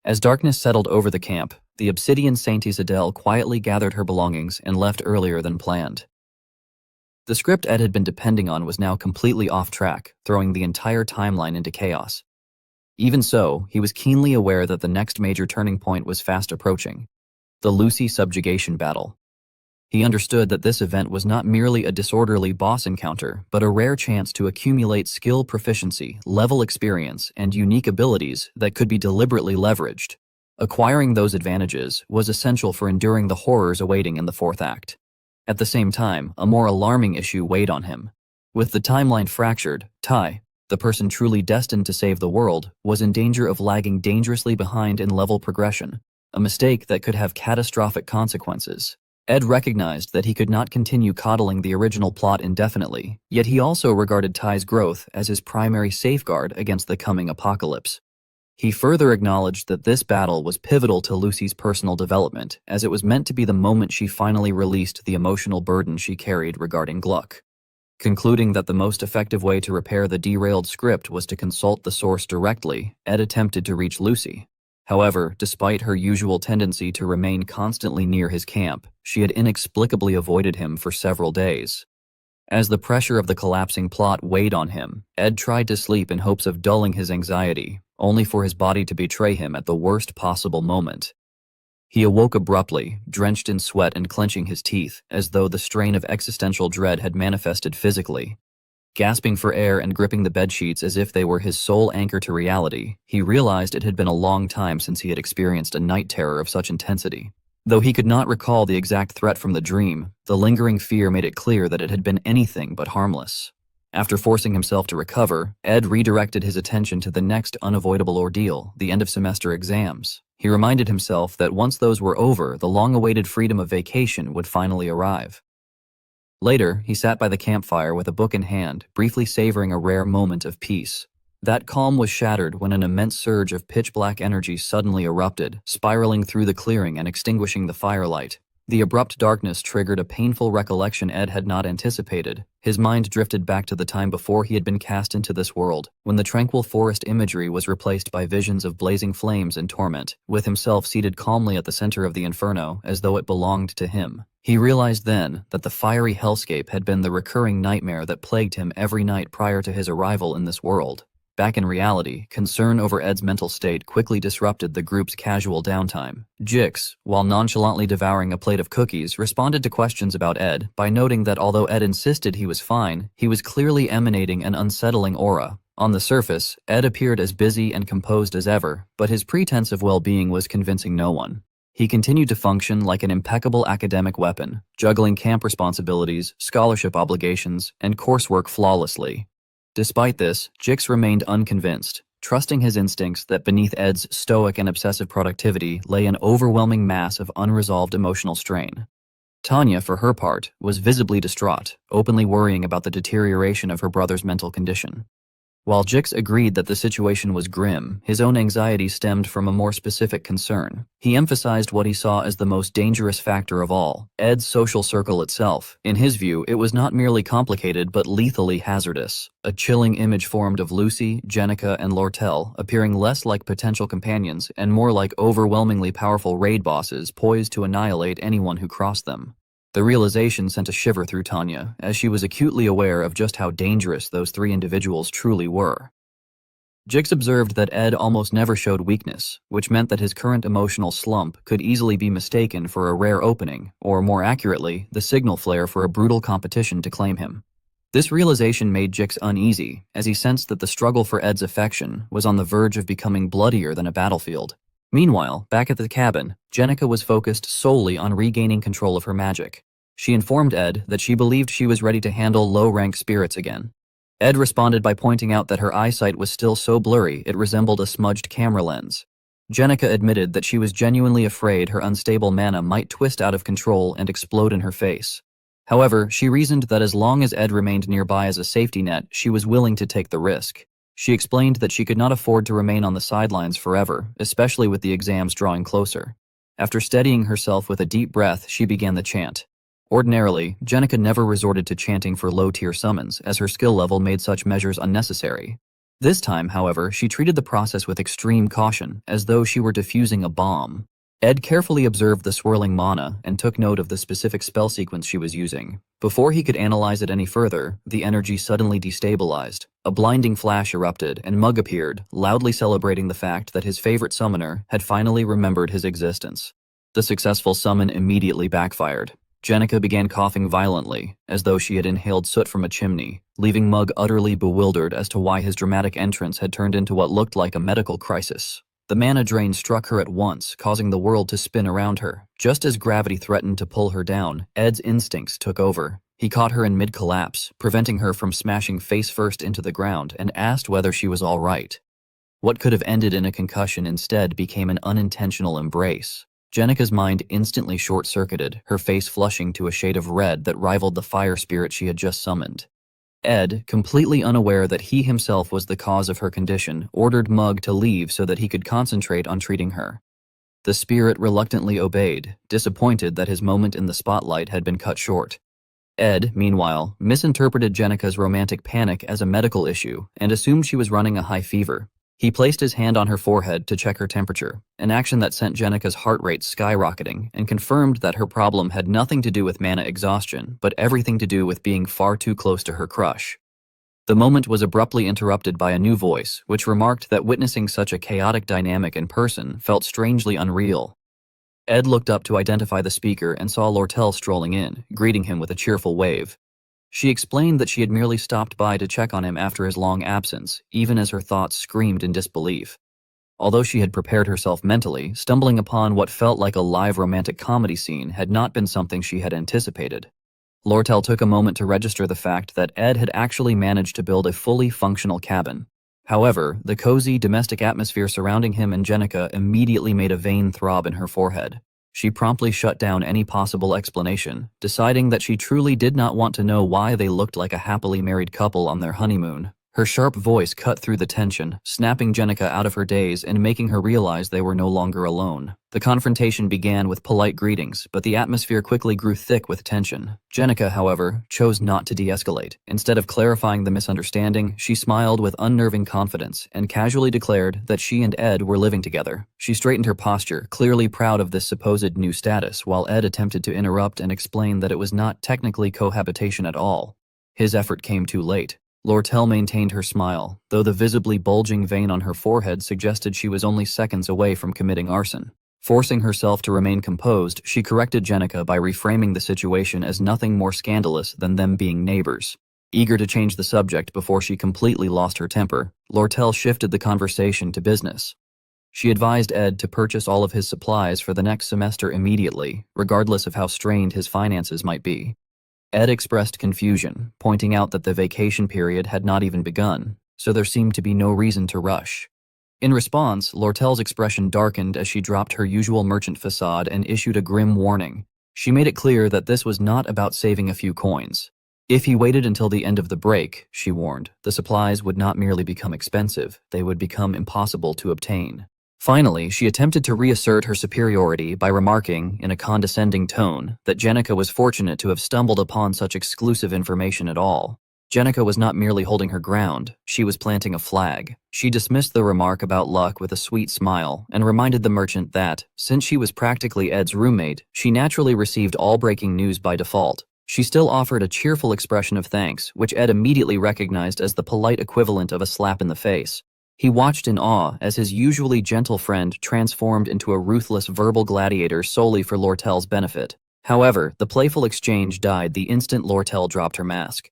As darkness settled over the camp, the obsidian Saintess Adele quietly gathered her belongings and left earlier than planned. The script Ed had been depending on was now completely off track, throwing the entire timeline into chaos. Even so, he was keenly aware that the next major turning point was fast approaching: the Lucy subjugation battle. He understood that this event was not merely a disorderly boss encounter, but a rare chance to accumulate skill proficiency, level experience, and unique abilities that could be deliberately leveraged. Acquiring those advantages was essential for enduring the horrors awaiting in the fourth act. At the same time, a more alarming issue weighed on him. With the timeline fractured, Tai, the person truly destined to save the world, was in danger of lagging dangerously behind in level progression, a mistake that could have catastrophic consequences. Ed recognized that he could not continue coddling the original plot indefinitely, yet he also regarded Tai's growth as his primary safeguard against the coming apocalypse. He further acknowledged that this battle was pivotal to Lucy's personal development, as it was meant to be the moment she finally released the emotional burden she carried regarding Gluck. Concluding that the most effective way to repair the derailed script was to consult the source directly, Ed attempted to reach Lucy. However, despite her usual tendency to remain constantly near his camp, she had inexplicably avoided him for several days. As the pressure of the collapsing plot weighed on him, Ed tried to sleep in hopes of dulling his anxiety, only for his body to betray him at the worst possible moment. He awoke abruptly, drenched in sweat and clenching his teeth, as though the strain of existential dread had manifested physically. Gasping for air and gripping the bedsheets as if they were his sole anchor to reality, he realized it had been a long time since he had experienced a night terror of such intensity. Though he could not recall the exact threat from the dream, the lingering fear made it clear that it had been anything but harmless. After forcing himself to recover, Ed redirected his attention to the next unavoidable ordeal, the end-of-semester exams. He reminded himself that once those were over, the long-awaited freedom of vacation would finally arrive. Later, he sat by the campfire with a book in hand, briefly savoring a rare moment of peace. That calm was shattered when an immense surge of pitch-black energy suddenly erupted, spiraling through the clearing and extinguishing the firelight. The abrupt darkness triggered a painful recollection Ed had not anticipated. His mind drifted back to the time before he had been cast into this world, when the tranquil forest imagery was replaced by visions of blazing flames and torment, with himself seated calmly at the center of the inferno, as though it belonged to him. He realized then that the fiery hellscape had been the recurring nightmare that plagued him every night prior to his arrival in this world. Back in reality, concern over Ed's mental state quickly disrupted the group's casual downtime. Jix, while nonchalantly devouring a plate of cookies, responded to questions about Ed by noting that although Ed insisted he was fine, he was clearly emanating an unsettling aura. On the surface, Ed appeared as busy and composed as ever, but his pretense of well-being was convincing no one. He continued to function like an impeccable academic weapon, juggling camp responsibilities, scholarship obligations, and coursework flawlessly. Despite this, Jix remained unconvinced, trusting his instincts that beneath Ed's stoic and obsessive productivity lay an overwhelming mass of unresolved emotional strain. Tanya, for her part, was visibly distraught, openly worrying about the deterioration of her brother's mental condition. While Jix agreed that the situation was grim, his own anxiety stemmed from a more specific concern. He emphasized what he saw as the most dangerous factor of all: Ed's social circle itself. In his view, it was not merely complicated but lethally hazardous. A chilling image formed of Lucy, Jenica, and Lortel appearing less like potential companions and more like overwhelmingly powerful raid bosses poised to annihilate anyone who crossed them. The realization sent a shiver through Tanya, as she was acutely aware of just how dangerous those three individuals truly were. Jix observed that Ed almost never showed weakness, which meant that his current emotional slump could easily be mistaken for a rare opening, or more accurately, the signal flare for a brutal competition to claim him. This realization made Jix uneasy, as he sensed that the struggle for Ed's affection was on the verge of becoming bloodier than a battlefield. Meanwhile, back at the cabin, Jenica was focused solely on regaining control of her magic. She informed Ed that she believed she was ready to handle low-rank spirits again. Ed responded by pointing out that her eyesight was still so blurry it resembled a smudged camera lens. Jenica admitted that she was genuinely afraid her unstable mana might twist out of control and explode in her face. However, she reasoned that as long as Ed remained nearby as a safety net, she was willing to take the risk. She explained that she could not afford to remain on the sidelines forever, especially with the exams drawing closer. After steadying herself with a deep breath, she began the chant. Ordinarily, Jenica never resorted to chanting for low-tier summons, as her skill level made such measures unnecessary. This time, however, she treated the process with extreme caution, as though she were defusing a bomb. Ed carefully observed the swirling mana and took note of the specific spell sequence she was using. Before he could analyze it any further, the energy suddenly destabilized. A blinding flash erupted, and Mug appeared, loudly celebrating the fact that his favorite summoner had finally remembered his existence. The successful summon immediately backfired. Jenica began coughing violently, as though she had inhaled soot from a chimney, leaving Mug utterly bewildered as to why his dramatic entrance had turned into what looked like a medical crisis. The mana drain struck her at once, causing the world to spin around her. Just as gravity threatened to pull her down, Ed's instincts took over. He caught her in mid-collapse, preventing her from smashing face-first into the ground, and asked whether she was all right. What could have ended in a concussion instead became an unintentional embrace. Jenica's mind instantly short-circuited, her face flushing to a shade of red that rivaled the fire spirit she had just summoned. Ed, completely unaware that he himself was the cause of her condition, ordered Mug to leave so that he could concentrate on treating her. The spirit reluctantly obeyed, disappointed that his moment in the spotlight had been cut short. Ed, meanwhile, misinterpreted Jenica's romantic panic as a medical issue and assumed she was running a high fever. He placed his hand on her forehead to check her temperature, an action that sent Jenica's heart rate skyrocketing and confirmed that her problem had nothing to do with mana exhaustion, but everything to do with being far too close to her crush. The moment was abruptly interrupted by a new voice, which remarked that witnessing such a chaotic dynamic in person felt strangely unreal. Ed looked up to identify the speaker and saw Lortel strolling in, greeting him with a cheerful wave. She explained that she had merely stopped by to check on him after his long absence, even as her thoughts screamed in disbelief. Although she had prepared herself mentally, stumbling upon what felt like a live romantic comedy scene had not been something she had anticipated. Lortel took a moment to register the fact that Ed had actually managed to build a fully functional cabin. However, the cozy, domestic atmosphere surrounding him and Jenica immediately made a vein throb in her forehead. She promptly shut down any possible explanation, deciding that she truly did not want to know why they looked like a happily married couple on their honeymoon. Her sharp voice cut through the tension, snapping Jenica out of her daze and making her realize they were no longer alone. The confrontation began with polite greetings, but the atmosphere quickly grew thick with tension. Jenica, however, chose not to de-escalate. Instead of clarifying the misunderstanding, she smiled with unnerving confidence and casually declared that she and Ed were living together. She straightened her posture, clearly proud of this supposed new status, while Ed attempted to interrupt and explain that it was not technically cohabitation at all. His effort came too late. Lortel maintained her smile, though the visibly bulging vein on her forehead suggested she was only seconds away from committing arson. Forcing herself to remain composed, she corrected Jenica by reframing the situation as nothing more scandalous than them being neighbors. Eager to change the subject before she completely lost her temper, Lortel shifted the conversation to business. She advised Ed to purchase all of his supplies for the next semester immediately, regardless of how strained his finances might be. Ed expressed confusion, pointing out that the vacation period had not even begun, so there seemed to be no reason to rush. In response, Lortel's expression darkened as she dropped her usual merchant facade and issued a grim warning. She made it clear that this was not about saving a few coins. If he waited until the end of the break, she warned, the supplies would not merely become expensive, they would become impossible to obtain. Finally, she attempted to reassert her superiority by remarking, in a condescending tone, that Jenica was fortunate to have stumbled upon such exclusive information at all. Jenica was not merely holding her ground, she was planting a flag. She dismissed the remark about luck with a sweet smile and reminded the merchant that, since she was practically Ed's roommate, she naturally received all breaking news by default. She still offered a cheerful expression of thanks, which Ed immediately recognized as the polite equivalent of a slap in the face. He watched in awe as his usually gentle friend transformed into a ruthless verbal gladiator solely for Lortel's benefit. However, the playful exchange died the instant Lortel dropped her mask.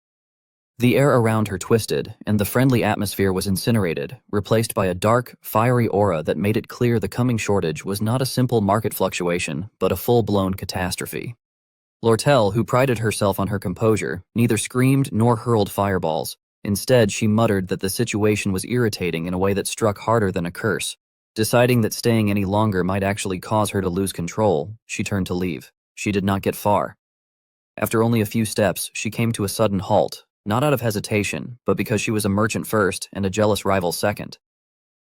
The air around her twisted, and the friendly atmosphere was incinerated, replaced by a dark, fiery aura that made it clear the coming shortage was not a simple market fluctuation, but a full-blown catastrophe. Lortel, who prided herself on her composure, neither screamed nor hurled fireballs. Instead, she muttered that the situation was irritating in a way that struck harder than a curse. Deciding that staying any longer might actually cause her to lose control, she turned to leave. She did not get far. After only a few steps, she came to a sudden halt, not out of hesitation, but because she was a merchant first and a jealous rival second.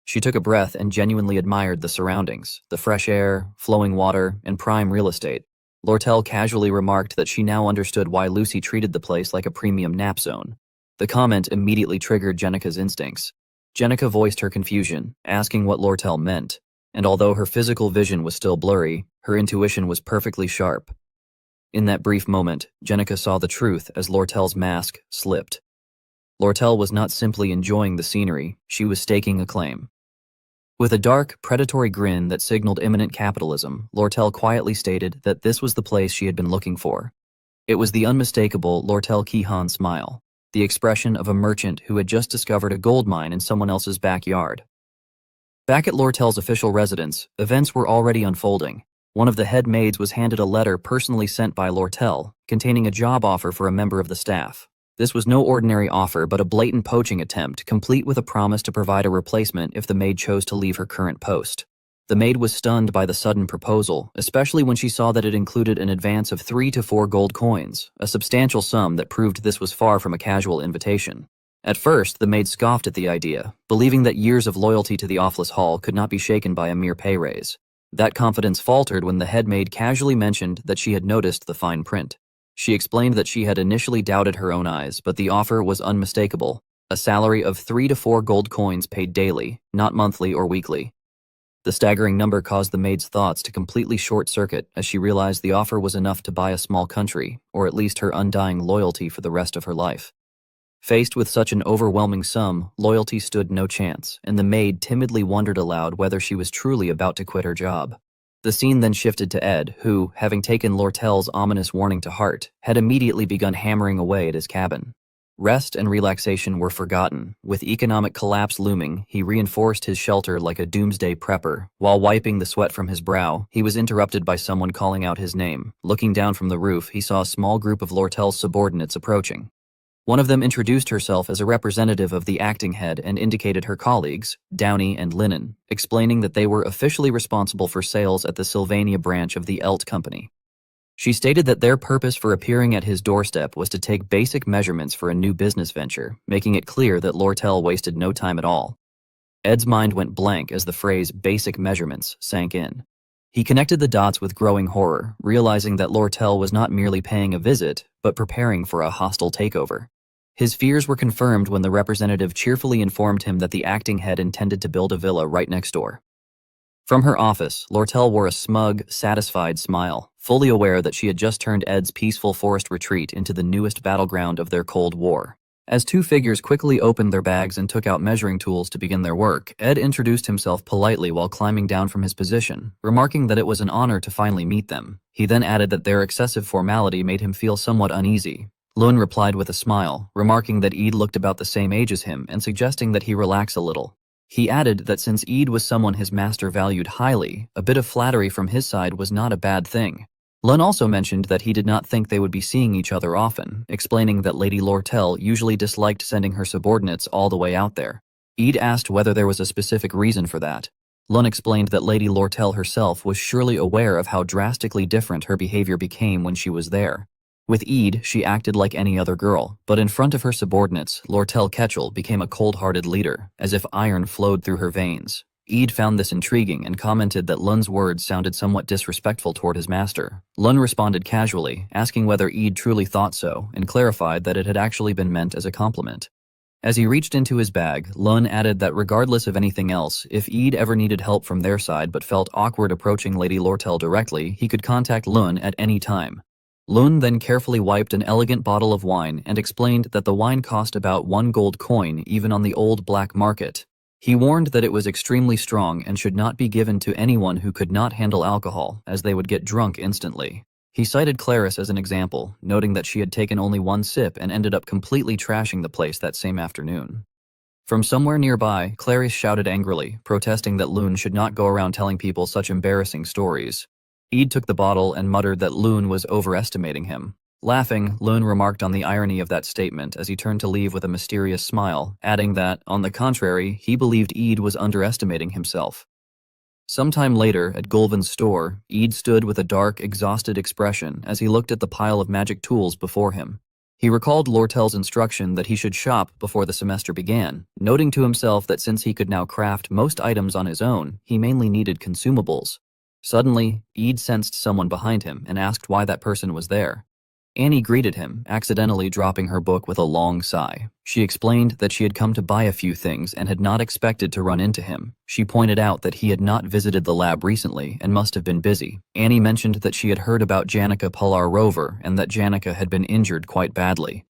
She took a breath and genuinely admired the surroundings, the fresh air, flowing water, and prime real estate. Lortel casually remarked that she now understood why Lucy treated the place like a premium nap zone. The comment immediately triggered Jenica's instincts. Jenica voiced her confusion, asking what Lortel meant, and although her physical vision was still blurry, her intuition was perfectly sharp. In that brief moment, Jenica saw the truth as Lortel's mask slipped. Lortel was not simply enjoying the scenery, she was staking a claim. With a dark, predatory grin that signaled imminent capitalism, Lortel quietly stated that this was the place she had been looking for. It was the unmistakable Lortel Kihan smile, the expression of a merchant who had just discovered a gold mine in someone else's backyard. Back at Lortel's official residence, events were already unfolding. One of the head maids was handed a letter personally sent by Lortel, containing a job offer for a member of the staff. This was no ordinary offer but a blatant poaching attempt, complete with a promise to provide a replacement if the maid chose to leave her current post. The maid was stunned by the sudden proposal, especially when she saw that it included an advance of 3 to 4 gold coins, a substantial sum that proved this was far from a casual invitation. At first, the maid scoffed at the idea, believing that years of loyalty to the Offless Hall could not be shaken by a mere pay raise. That confidence faltered when the head maid casually mentioned that she had noticed the fine print. She explained that she had initially doubted her own eyes, but the offer was unmistakable, a salary of 3 to 4 gold coins paid daily, not monthly or weekly. The staggering number caused the maid's thoughts to completely short-circuit as she realized the offer was enough to buy a small country, or at least her undying loyalty for the rest of her life. Faced with such an overwhelming sum, loyalty stood no chance, and the maid timidly wondered aloud whether she was truly about to quit her job. The scene then shifted to Ed, who, having taken Lortel's ominous warning to heart, had immediately begun hammering away at his cabin. Rest and relaxation were forgotten. With economic collapse looming, he reinforced his shelter like a doomsday prepper. While wiping the sweat from his brow, he was interrupted by someone calling out his name. Looking down from the roof, he saw a small group of Lortel's subordinates approaching. One of them introduced herself as a representative of the acting head and indicated her colleagues, Downey and Linen, explaining that they were officially responsible for sales at the Sylvania branch of the Elt Company. She stated that their purpose for appearing at his doorstep was to take basic measurements for a new business venture, making it clear that Lortel wasted no time at all. Ed's mind went blank as the phrase basic measurements sank in. He connected the dots with growing horror, realizing that Lortel was not merely paying a visit, but preparing for a hostile takeover. His fears were confirmed when the representative cheerfully informed him that the acting head intended to build a villa right next door. From her office, Lortel wore a smug, satisfied smile, fully aware that she had just turned Ed's peaceful forest retreat into the newest battleground of their Cold War. As two figures quickly opened their bags and took out measuring tools to begin their work, Ed introduced himself politely while climbing down from his position, remarking that it was an honor to finally meet them. He then added that their excessive formality made him feel somewhat uneasy. Lun replied with a smile, remarking that Eid looked about the same age as him and suggesting that he relax a little. He added that since Eid was someone his master valued highly, a bit of flattery from his side was not a bad thing. Lun also mentioned that he did not think they would be seeing each other often, explaining that Lady Lortel usually disliked sending her subordinates all the way out there. Eid asked whether there was a specific reason for that. Lun explained that Lady Lortel herself was surely aware of how drastically different her behavior became when she was there. With Eid, she acted like any other girl, but in front of her subordinates, Lortel Ketchel became a cold-hearted leader, as if iron flowed through her veins. Eid found this intriguing and commented that Lun's words sounded somewhat disrespectful toward his master. Lun responded casually, asking whether Eid truly thought so, and clarified that it had actually been meant as a compliment. As he reached into his bag, Lun added that regardless of anything else, if Eid ever needed help from their side but felt awkward approaching Lady Lortel directly, he could contact Lun at any time. Lun then carefully wiped an elegant bottle of wine and explained that the wine cost about 1 gold coin even on the old black market. He warned that it was extremely strong and should not be given to anyone who could not handle alcohol, as they would get drunk instantly. He cited Clarice as an example, noting that she had taken only 1 sip and ended up completely trashing the place that same afternoon. From somewhere nearby, Clarice shouted angrily, protesting that Lun should not go around telling people such embarrassing stories. Eid took the bottle and muttered that Lun was overestimating him. Laughing, Lun remarked on the irony of that statement as he turned to leave with a mysterious smile, adding that, on the contrary, he believed Eid was underestimating himself. Sometime later, at Gulvin's store, Eid stood with a dark, exhausted expression as he looked at the pile of magic tools before him. He recalled Lortel's instruction that he should shop before the semester began, noting to himself that since he could now craft most items on his own, he mainly needed consumables. Suddenly, Eid sensed someone behind him and asked why that person was there. Annie greeted him, accidentally dropping her book with a long sigh. She explained that she had come to buy a few things and had not expected to run into him. She pointed out that he had not visited the lab recently and must have been busy. Annie mentioned that she had heard about Janica Polar Rover and that Janica had been injured quite badly.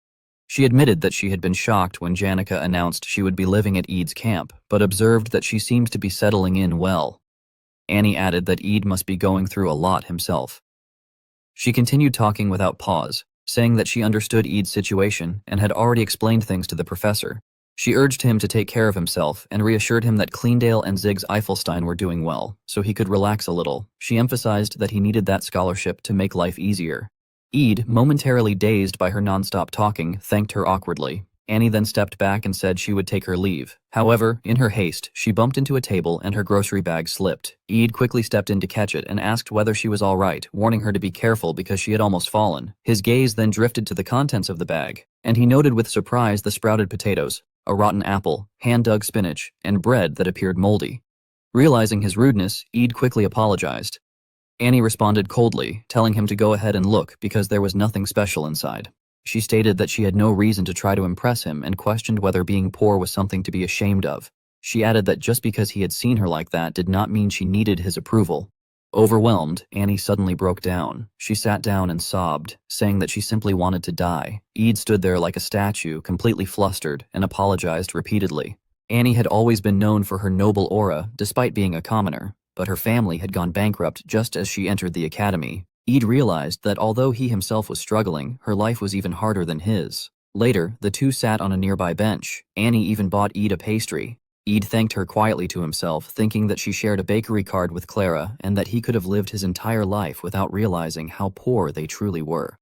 She admitted that she had been shocked when Janica announced she would be living at Eid's camp, but observed that she seemed to be settling in well. Annie added that Eid must be going through a lot himself. She continued talking without pause, saying that she understood Eid's situation and had already explained things to the professor. She urged him to take care of himself and reassured him that Kleendale and Ziggs Eifelstein were doing well, so he could relax a little. She emphasized that he needed that scholarship to make life easier. Eid, momentarily dazed by her nonstop talking, thanked her awkwardly. Annie then stepped back and said she would take her leave. However, in her haste, she bumped into a table and her grocery bag slipped. Eid quickly stepped in to catch it and asked whether she was all right, warning her to be careful because she had almost fallen. His gaze then drifted to the contents of the bag, and he noted with surprise the sprouted potatoes, a rotten apple, hand-dug spinach, and bread that appeared moldy. Realizing his rudeness, Eid quickly apologized. Annie responded coldly, telling him to go ahead and look because there was nothing special inside. She stated that she had no reason to try to impress him and questioned whether being poor was something to be ashamed of. She added that just because he had seen her like that did not mean she needed his approval. Overwhelmed, Annie suddenly broke down. She sat down and sobbed, saying that she simply wanted to die. Eid stood there like a statue, completely flustered, and apologized repeatedly. Annie had always been known for her noble aura, despite being a commoner, but her family had gone bankrupt just as she entered the academy. Eid realized that although he himself was struggling, her life was even harder than his. Later, the two sat on a nearby bench. Annie even bought Eid a pastry. Eid thanked her quietly to himself, thinking that she shared a bakery card with Clara and that he could have lived his entire life without realizing how poor they truly were.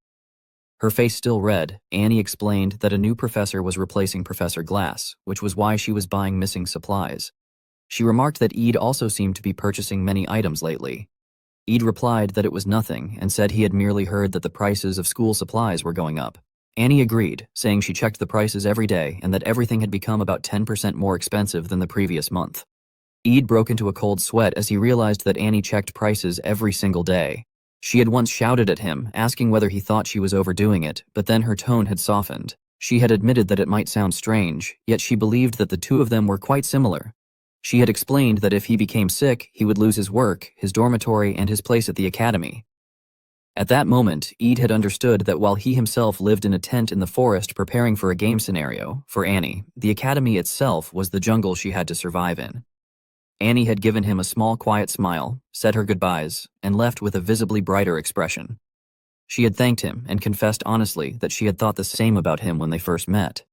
Her face still red, Annie explained that a new professor was replacing Professor Glass, which was why she was buying missing supplies. She remarked that Eid also seemed to be purchasing many items lately. Eid replied that it was nothing and said he had merely heard that the prices of school supplies were going up. Annie agreed, saying she checked the prices every day and that everything had become about 10% more expensive than the previous month. Eid broke into a cold sweat as he realized that Annie checked prices every single day. She had once shouted at him, asking whether he thought she was overdoing it, but then her tone had softened. She had admitted that it might sound strange, yet she believed that the two of them were quite similar. She had explained that if he became sick, he would lose his work, his dormitory, and his place at the academy. At that moment, Eid had understood that while he himself lived in a tent in the forest preparing for a game scenario, for Annie, the academy itself was the jungle she had to survive in. Annie had given him a small quiet smile, said her goodbyes, and left with a visibly brighter expression. She had thanked him and confessed honestly that she had thought the same about him when they first met.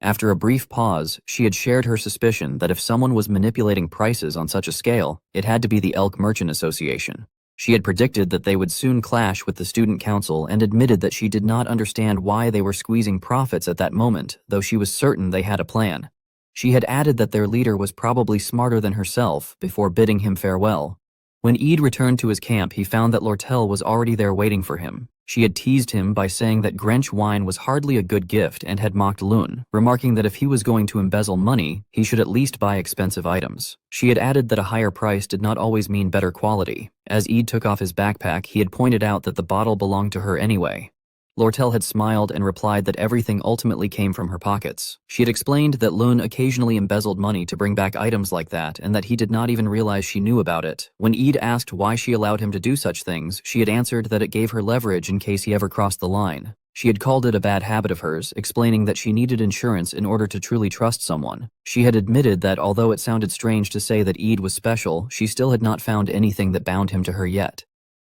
After a brief pause, she had shared her suspicion that if someone was manipulating prices on such a scale, it had to be the Elk Merchant Association. She had predicted that they would soon clash with the student council and admitted that she did not understand why they were squeezing profits at that moment, though she was certain they had a plan. She had added that their leader was probably smarter than herself before bidding him farewell. When Eid returned to his camp, he found that Lortel was already there waiting for him. She had teased him by saying that Grench wine was hardly a good gift and had mocked Lune, remarking that if he was going to embezzle money, he should at least buy expensive items. She had added that a higher price did not always mean better quality. As Eid took off his backpack, he had pointed out that the bottle belonged to her anyway. Lortel had smiled and replied that everything ultimately came from her pockets. She had explained that Lune occasionally embezzled money to bring back items like that and that he did not even realize she knew about it. When Eid asked why she allowed him to do such things, she had answered that it gave her leverage in case he ever crossed the line. She had called it a bad habit of hers, explaining that she needed insurance in order to truly trust someone. She had admitted that although it sounded strange to say that Eid was special, she still had not found anything that bound him to her yet.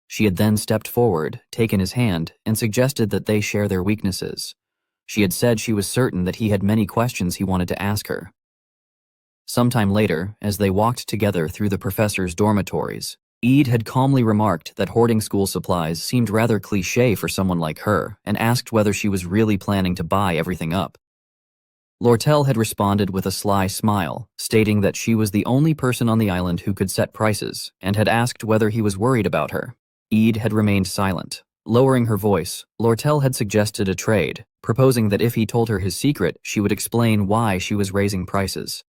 She had then stepped forward, taken his hand, and suggested that they share their weaknesses. She had said she was certain that he had many questions he wanted to ask her. Sometime later, as they walked together through the professor's dormitories, Eid had calmly remarked that hoarding school supplies seemed rather cliché for someone like her, and asked whether she was really planning to buy everything up. Lortel had responded with a sly smile, stating that she was the only person on the island who could set prices, and had asked whether he was worried about her. Eid had remained silent. Lowering her voice, Lortel had suggested a trade, proposing that if he told her his secret, she would explain why she was raising prices.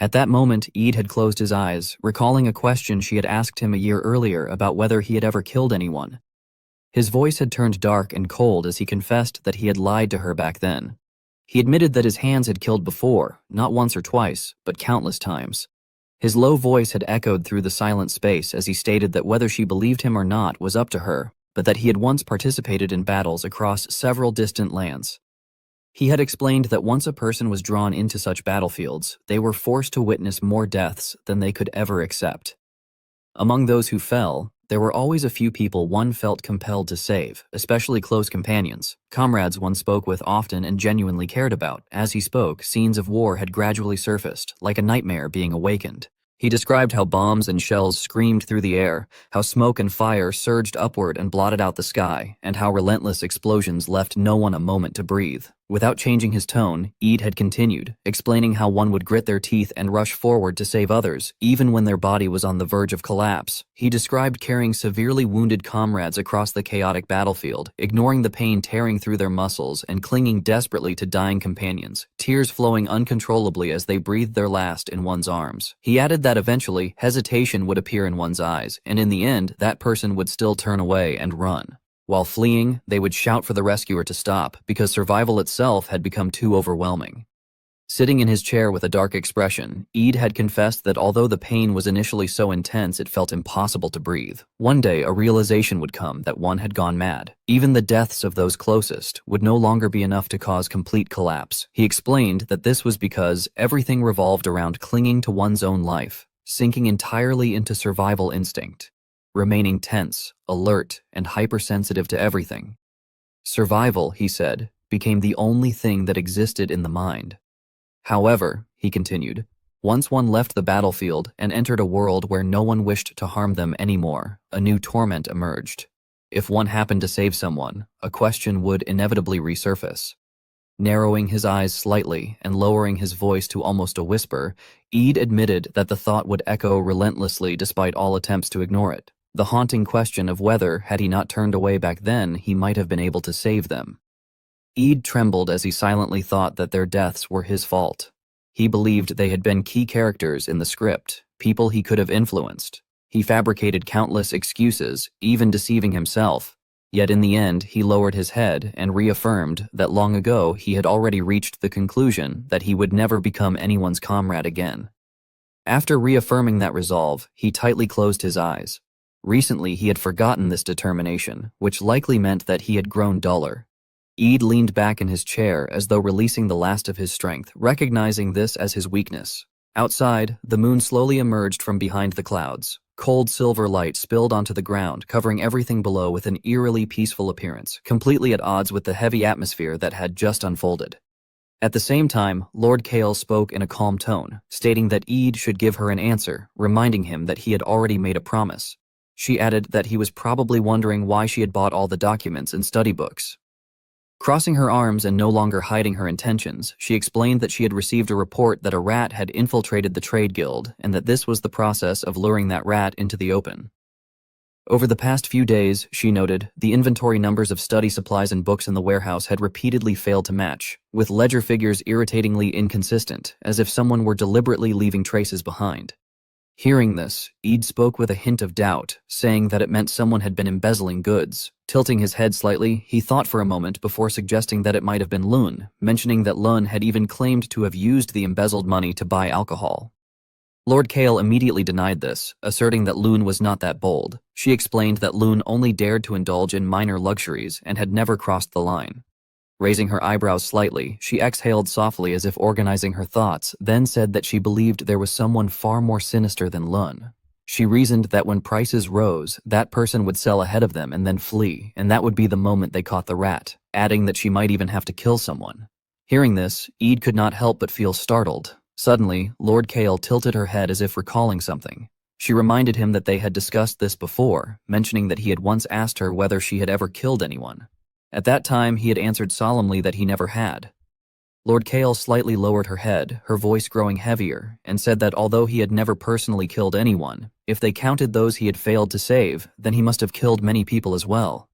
At that moment, Eid had closed his eyes, recalling a question she had asked him a year earlier about whether he had ever killed anyone. His voice had turned dark and cold as he confessed that he had lied to her back then. He admitted that his hands had killed before, not once or twice, but countless times. His low voice had echoed through the silent space as he stated that whether she believed him or not was up to her, but that he had once participated in battles across several distant lands. He had explained that once a person was drawn into such battlefields, they were forced to witness more deaths than they could ever accept. Among those who fell, there were always a few people one felt compelled to save, especially close companions, comrades one spoke with often and genuinely cared about. As he spoke, scenes of war had gradually surfaced, like a nightmare being awakened. He described how bombs and shells screamed through the air, how smoke and fire surged upward and blotted out the sky, and how relentless explosions left no one a moment to breathe. Without changing his tone, Eid had continued, explaining how one would grit their teeth and rush forward to save others, even when their body was on the verge of collapse. He described carrying severely wounded comrades across the chaotic battlefield, ignoring the pain tearing through their muscles and clinging desperately to dying companions, tears flowing uncontrollably as they breathed their last in one's arms. He added that eventually, hesitation would appear in one's eyes, and in the end, that person would still turn away and run. While fleeing, they would shout for the rescuer to stop because survival itself had become too overwhelming. Sitting in his chair with a dark expression, Eid had confessed that although the pain was initially so intense it felt impossible to breathe, one day a realization would come that one had gone mad. Even the deaths of those closest would no longer be enough to cause complete collapse. He explained that this was because everything revolved around clinging to one's own life, sinking entirely into survival instinct, remaining tense, alert, and hypersensitive to everything. Survival, he said, became the only thing that existed in the mind. However, he continued, once one left the battlefield and entered a world where no one wished to harm them anymore, a new torment emerged. If one happened to save someone, a question would inevitably resurface. Narrowing his eyes slightly and lowering his voice to almost a whisper, Eid admitted that the thought would echo relentlessly despite all attempts to ignore it. The haunting question of whether, had he not turned away back then, he might have been able to save them. Eid trembled as he silently thought that their deaths were his fault. He believed they had been key characters in the script, people he could have influenced. He fabricated countless excuses, even deceiving himself. Yet in the end, he lowered his head and reaffirmed that long ago he had already reached the conclusion that he would never become anyone's comrade again. After reaffirming that resolve, he tightly closed his eyes. Recently, he had forgotten this determination, which likely meant that he had grown duller. Eid leaned back in his chair as though releasing the last of his strength, recognizing this as his weakness. Outside, the moon slowly emerged from behind the clouds. Cold silver light spilled onto the ground, covering everything below with an eerily peaceful appearance, completely at odds with the heavy atmosphere that had just unfolded. At the same time, Lord Kale spoke in a calm tone, stating that Eid should give her an answer, reminding him that he had already made a promise. She added that he was probably wondering why she had bought all the documents and study books. Crossing her arms and no longer hiding her intentions, she explained that she had received a report that a rat had infiltrated the trade guild and that this was the process of luring that rat into the open. Over the past few days, she noted, the inventory numbers of study supplies and books in the warehouse had repeatedly failed to match, with ledger figures irritatingly inconsistent, as if someone were deliberately leaving traces behind. Hearing this, Eid spoke with a hint of doubt, saying that it meant someone had been embezzling goods. Tilting his head slightly, he thought for a moment before suggesting that it might have been Lun, mentioning that Lun had even claimed to have used the embezzled money to buy alcohol. Lord Kale immediately denied this, asserting that Lun was not that bold. She explained that Lun only dared to indulge in minor luxuries and had never crossed the line. Raising her eyebrows slightly, she exhaled softly as if organizing her thoughts, then said that she believed there was someone far more sinister than Lun. She reasoned that when prices rose, that person would sell ahead of them and then flee, and that would be the moment they caught the rat, adding that she might even have to kill someone. Hearing this, Eid could not help but feel startled. Suddenly, Lord Kale tilted her head as if recalling something. She reminded him that they had discussed this before, mentioning that he had once asked her whether she had ever killed anyone. At that time, he had answered solemnly that he never had. Lord Kale slightly lowered her head, her voice growing heavier, and said that although he had never personally killed anyone, if they counted those he had failed to save, then he must have killed many people as well.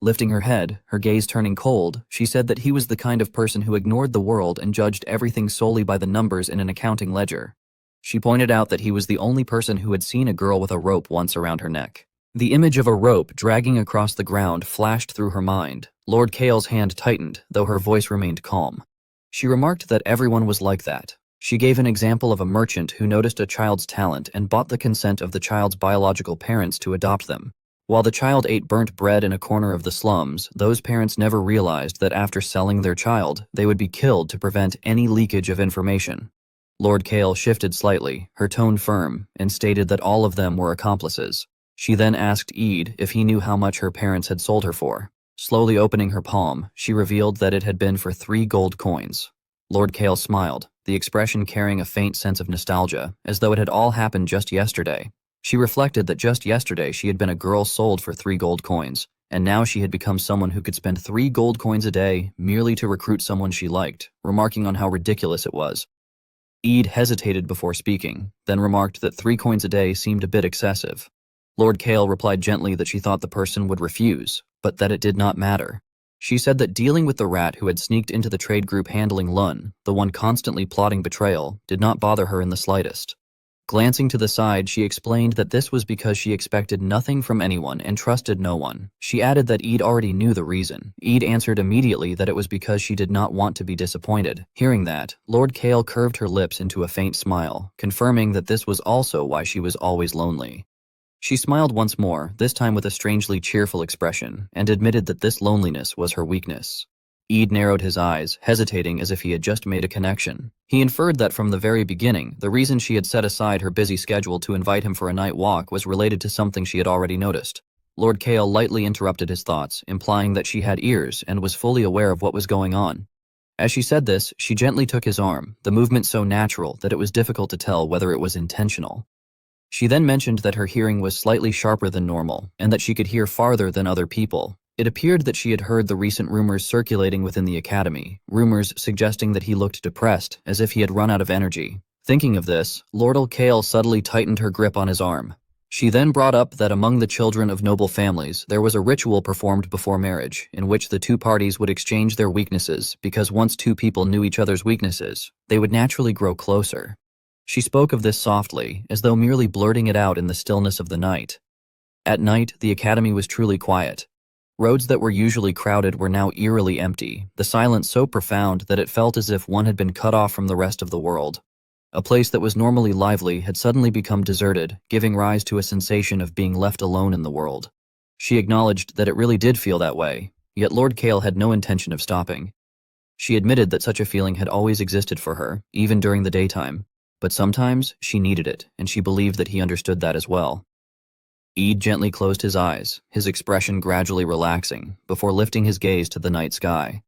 Lifting her head, her gaze turning cold, she said that he was the kind of person who ignored the world and judged everything solely by the numbers in an accounting ledger. She pointed out that he was the only person who had seen a girl with a rope once around her neck. The image of a rope dragging across the ground flashed through her mind. Lord Kale's hand tightened, though her voice remained calm. She remarked that everyone was like that. She gave an example of a merchant who noticed a child's talent and bought the consent of the child's biological parents to adopt them. While the child ate burnt bread in a corner of the slums, those parents never realized that after selling their child, they would be killed to prevent any leakage of information. Lord Kale shifted slightly, her tone firm, and stated that all of them were accomplices. She then asked Eid if he knew how much her parents had sold her for. Slowly opening her palm, she revealed that it had been for 3 gold coins. Lord Kale smiled, the expression carrying a faint sense of nostalgia, as though it had all happened just yesterday. She reflected that just yesterday she had been a girl sold for 3 gold coins, and now she had become someone who could spend 3 gold coins a day merely to recruit someone she liked, remarking on how ridiculous it was. Eid hesitated before speaking, then remarked that 3 coins a day seemed a bit excessive. Lord Kale replied gently that she thought the person would refuse, but that it did not matter. She said that dealing with the rat who had sneaked into the trade group handling Lun, the one constantly plotting betrayal, did not bother her in the slightest. Glancing to the side, she explained that this was because she expected nothing from anyone and trusted no one. She added that Eid already knew the reason. Eid answered immediately that it was because she did not want to be disappointed. Hearing that, Lord Kale curved her lips into a faint smile, confirming that this was also why she was always lonely. She smiled once more, this time with a strangely cheerful expression, and admitted that this loneliness was her weakness. Eid narrowed his eyes, hesitating as if he had just made a connection. He inferred that from the very beginning, the reason she had set aside her busy schedule to invite him for a night walk was related to something she had already noticed. Lord Kale lightly interrupted his thoughts, implying that she had ears and was fully aware of what was going on. As she said this, she gently took his arm, the movement so natural that it was difficult to tell whether it was intentional. She then mentioned that her hearing was slightly sharper than normal, and that she could hear farther than other people. It appeared that she had heard the recent rumors circulating within the academy, rumors suggesting that he looked depressed, as if he had run out of energy. Thinking of this, Lord Kale subtly tightened her grip on his arm. She then brought up that among the children of noble families, there was a ritual performed before marriage, in which the 2 parties would exchange their weaknesses, because once 2 people knew each other's weaknesses, they would naturally grow closer. She spoke of this softly, as though merely blurting it out in the stillness of the night. At night, the academy was truly quiet. Roads that were usually crowded were now eerily empty, the silence so profound that it felt as if one had been cut off from the rest of the world. A place that was normally lively had suddenly become deserted, giving rise to a sensation of being left alone in the world. She acknowledged that it really did feel that way, yet Lord Kale had no intention of stopping. She admitted that such a feeling had always existed for her, even during the daytime. But sometimes she needed it, and she believed that he understood that as well. Eid gently closed his eyes, his expression gradually relaxing, before lifting his gaze to the night sky.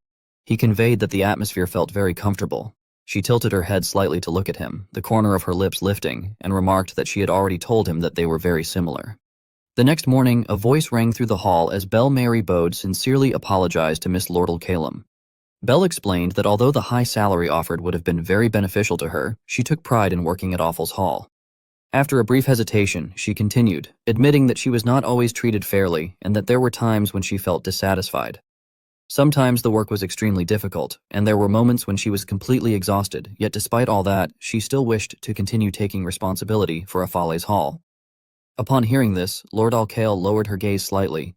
He conveyed that the atmosphere felt very comfortable. She tilted her head slightly to look at him, the corner of her lips lifting, and remarked that she had already told him that they were very similar. The next morning, a voice rang through the hall as Belle Mary Bode sincerely apologized to Miss Lordle Calum. Belle explained that although the high salary offered would have been very beneficial to her, she took pride in working at Offal's Hall. After a brief hesitation, she continued, admitting that she was not always treated fairly and that there were times when she felt dissatisfied. Sometimes the work was extremely difficult, and there were moments when she was completely exhausted, yet despite all that, she still wished to continue taking responsibility for Offal's Hall. Upon hearing this, Lord Kale lowered her gaze slightly.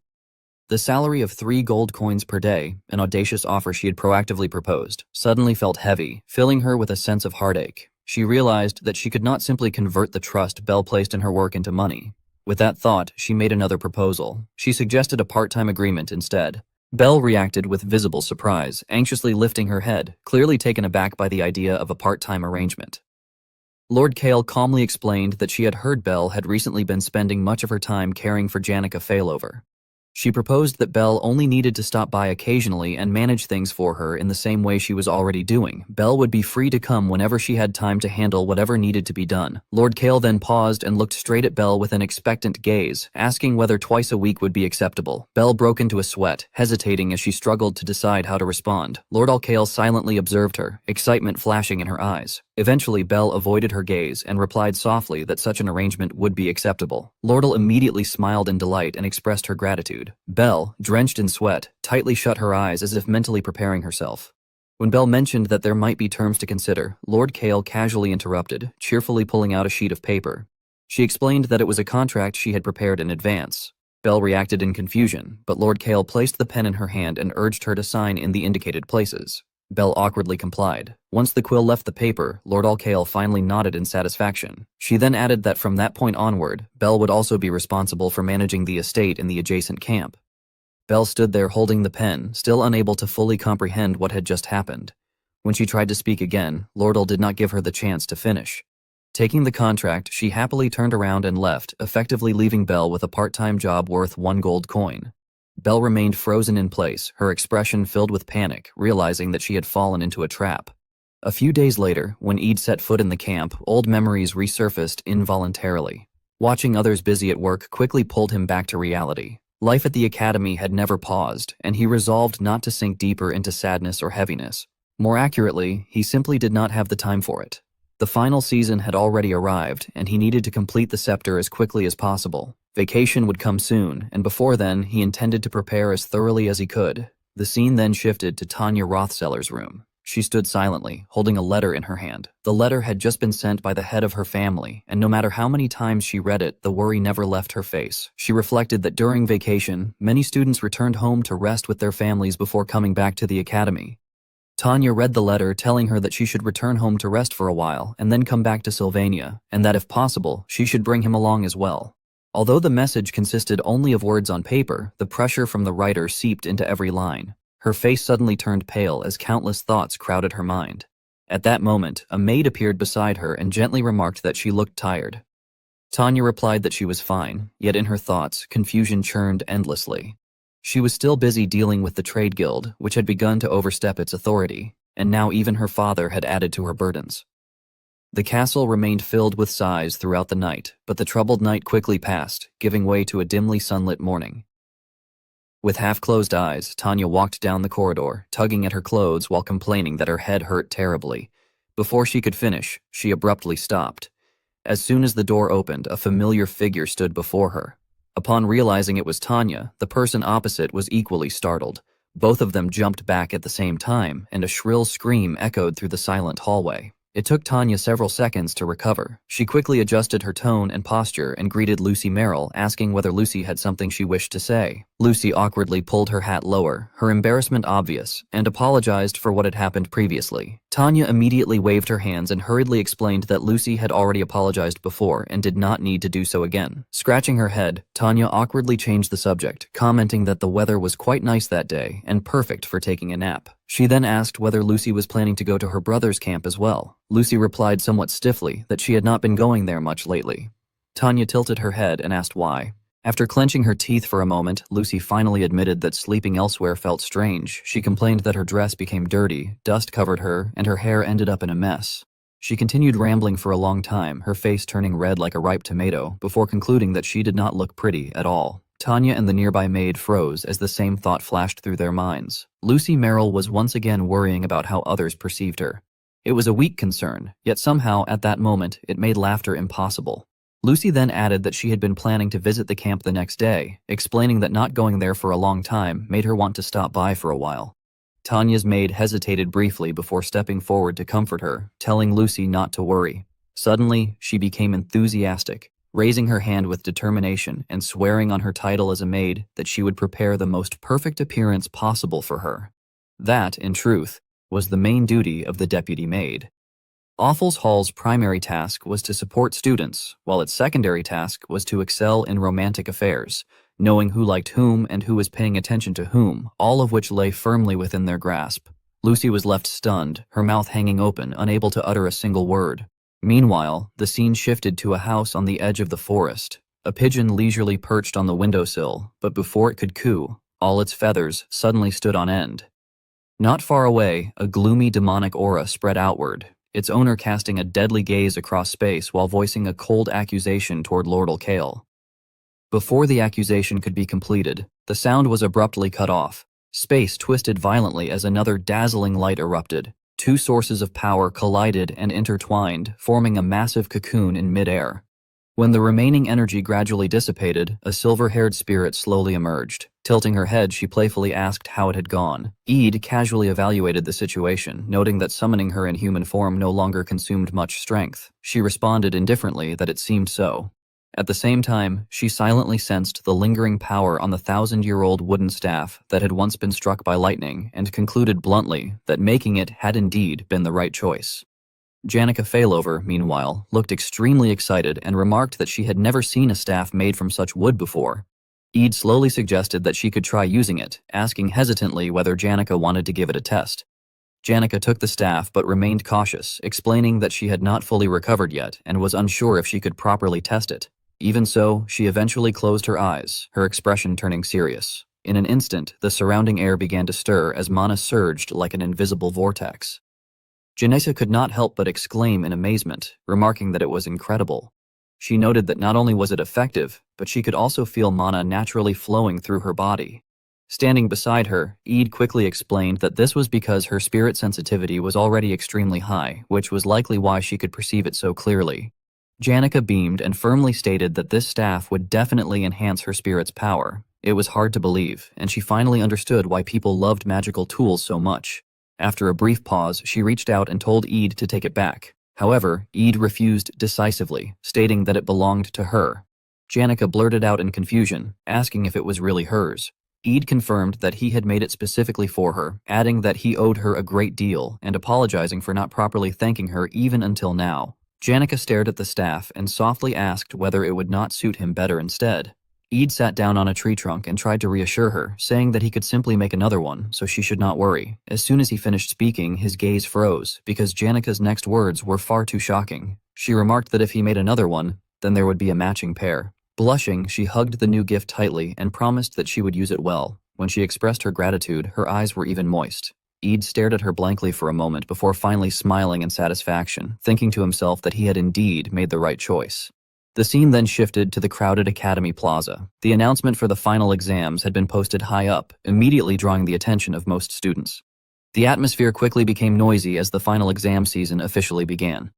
The salary of 3 gold coins per day, an audacious offer she had proactively proposed, suddenly felt heavy, filling her with a sense of heartache. She realized that she could not simply convert the trust Belle placed in her work into money. With that thought, she made another proposal. She suggested a part-time agreement instead. Belle reacted with visible surprise, anxiously lifting her head, clearly taken aback by the idea of a part-time arrangement. Lord Kale calmly explained that she had heard Belle had recently been spending much of her time caring for Janica Failover. She proposed that Belle only needed to stop by occasionally and manage things for her in the same way she was already doing. Belle would be free to come whenever she had time to handle whatever needed to be done. Lord Kale then paused and looked straight at Belle with an expectant gaze, asking whether twice a week would be acceptable. Belle broke into a sweat, hesitating as she struggled to decide how to respond. Lord Kale silently observed her, excitement flashing in her eyes. Eventually, Belle avoided her gaze and replied softly that such an arrangement would be acceptable. Lordle immediately smiled in delight and expressed her gratitude. Belle, drenched in sweat, tightly shut her eyes as if mentally preparing herself. When Belle mentioned that there might be terms to consider, Lord Kale casually interrupted, cheerfully pulling out a sheet of paper. She explained that it was a contract she had prepared in advance. Belle reacted in confusion, but Lord Kale placed the pen in her hand and urged her to sign in the indicated places. Belle awkwardly complied. Once the quill left the paper, Lord Kale finally nodded in satisfaction. She then added that from that point onward, Belle would also be responsible for managing the estate in the adjacent camp. Belle stood there holding the pen, still unable to fully comprehend what had just happened. When she tried to speak again, Lordal did not give her the chance to finish. Taking the contract, she happily turned around and left, effectively leaving Belle with a part-time job worth 1 gold coin. Belle remained frozen in place, her expression filled with panic, realizing that she had fallen into a trap. A few days later, when Eid set foot in the camp, old memories resurfaced involuntarily. Watching others busy at work quickly pulled him back to reality. Life at the academy had never paused, and he resolved not to sink deeper into sadness or heaviness. More accurately, he simply did not have the time for it. The final season had already arrived, and he needed to complete the scepter as quickly as possible. Vacation would come soon, and before then, he intended to prepare as thoroughly as he could. The scene then shifted to Tanya Rothseller's room. She stood silently, holding a letter in her hand. The letter had just been sent by the head of her family, and no matter how many times she read it, the worry never left her face. She reflected that during vacation, many students returned home to rest with their families before coming back to the academy. Tanya read the letter telling her that she should return home to rest for a while and then come back to Sylvania, and that if possible, she should bring him along as well. Although the message consisted only of words on paper, the pressure from the writer seeped into every line. Her face suddenly turned pale as countless thoughts crowded her mind. At that moment, a maid appeared beside her and gently remarked that she looked tired. Tanya replied that she was fine, yet in her thoughts, confusion churned endlessly. She was still busy dealing with the trade guild, which had begun to overstep its authority, and now even her father had added to her burdens. The castle remained filled with sighs throughout the night, but the troubled night quickly passed, giving way to a dimly sunlit morning. With half-closed eyes, Tanya walked down the corridor, tugging at her clothes while complaining that her head hurt terribly. Before she could finish, she abruptly stopped. As soon as the door opened, a familiar figure stood before her. Upon realizing it was Tanya, the person opposite was equally startled. Both of them jumped back at the same time, and a shrill scream echoed through the silent hallway. It took Tanya several seconds to recover. She quickly adjusted her tone and posture and greeted Lucy Merrill, asking whether Lucy had something she wished to say. Lucy awkwardly pulled her hat lower, her embarrassment obvious, and apologized for what had happened previously. Tanya immediately waved her hands and hurriedly explained that Lucy had already apologized before and did not need to do so again. Scratching her head, Tanya awkwardly changed the subject, commenting that the weather was quite nice that day and perfect for taking a nap. She then asked whether Lucy was planning to go to her brother's camp as well. Lucy replied somewhat stiffly that she had not been going there much lately. Tanya tilted her head and asked why. After clenching her teeth for a moment, Lucy finally admitted that sleeping elsewhere felt strange. She complained that her dress became dirty, dust covered her, and her hair ended up in a mess. She continued rambling for a long time, her face turning red like a ripe tomato, before concluding that she did not look pretty at all. Tanya and the nearby maid froze as the same thought flashed through their minds. Lucy Merrill was once again worrying about how others perceived her. It was a weak concern, yet somehow, at that moment, it made laughter impossible. Lucy then added that she had been planning to visit the camp the next day, explaining that not going there for a long time made her want to stop by for a while. Tanya's maid hesitated briefly before stepping forward to comfort her, telling Lucy not to worry. Suddenly, she became enthusiastic, raising her hand with determination and swearing on her title as a maid that she would prepare the most perfect appearance possible for her. That, in truth, was the main duty of the deputy maid. Offals Hall's primary task was to support students, while its secondary task was to excel in romantic affairs, knowing who liked whom and who was paying attention to whom, all of which lay firmly within their grasp. Lucy was left stunned, her mouth hanging open, unable to utter a single word. Meanwhile, the scene shifted to a house on the edge of the forest. A pigeon leisurely perched on the windowsill, but before it could coo, all its feathers suddenly stood on end. Not far away, a gloomy demonic aura spread outward, its owner casting a deadly gaze across space while voicing a cold accusation toward Lord Kale. Before the accusation could be completed, the sound was abruptly cut off. Space twisted violently as another dazzling light erupted. Two sources of power collided and intertwined, forming a massive cocoon in midair. When the remaining energy gradually dissipated, a silver-haired spirit slowly emerged. Tilting her head, she playfully asked how it had gone. Eid casually evaluated the situation, noting that summoning her in human form no longer consumed much strength. She responded indifferently that it seemed so. At the same time, she silently sensed the lingering power on the 1,000-year-old wooden staff that had once been struck by lightning and concluded bluntly that making it had indeed been the right choice. Janica Failover, meanwhile, looked extremely excited and remarked that she had never seen a staff made from such wood before. Eid slowly suggested that she could try using it, asking hesitantly whether Janica wanted to give it a test. Janica took the staff but remained cautious, explaining that she had not fully recovered yet and was unsure if she could properly test it. Even so, she eventually closed her eyes, her expression turning serious. In an instant, the surrounding air began to stir as mana surged like an invisible vortex. Janessa could not help but exclaim in amazement, remarking that it was incredible. She noted that not only was it effective, but she could also feel mana naturally flowing through her body. Standing beside her, Eid quickly explained that this was because her spirit sensitivity was already extremely high, which was likely why she could perceive it so clearly. Janica beamed and firmly stated that this staff would definitely enhance her spirit's power. It was hard to believe, and she finally understood why people loved magical tools so much. After a brief pause, she reached out and told Eid to take it back. However, Eid refused decisively, stating that it belonged to her. Janica blurted out in confusion, asking if it was really hers. Eid confirmed that he had made it specifically for her, adding that he owed her a great deal and apologizing for not properly thanking her even until now. Janica stared at the staff and softly asked whether it would not suit him better instead. Eid sat down on a tree trunk and tried to reassure her, saying that he could simply make another one, so she should not worry. As soon as he finished speaking, his gaze froze, because Janica's next words were far too shocking. She remarked that if he made another one, then there would be a matching pair. Blushing, she hugged the new gift tightly and promised that she would use it well. When she expressed her gratitude, her eyes were even moist. Eid stared at her blankly for a moment before finally smiling in satisfaction, thinking to himself that he had indeed made the right choice. The scene then shifted to the crowded Academy Plaza. The announcement for the final exams had been posted high up, immediately drawing the attention of most students. The atmosphere quickly became noisy as the final exam season officially began.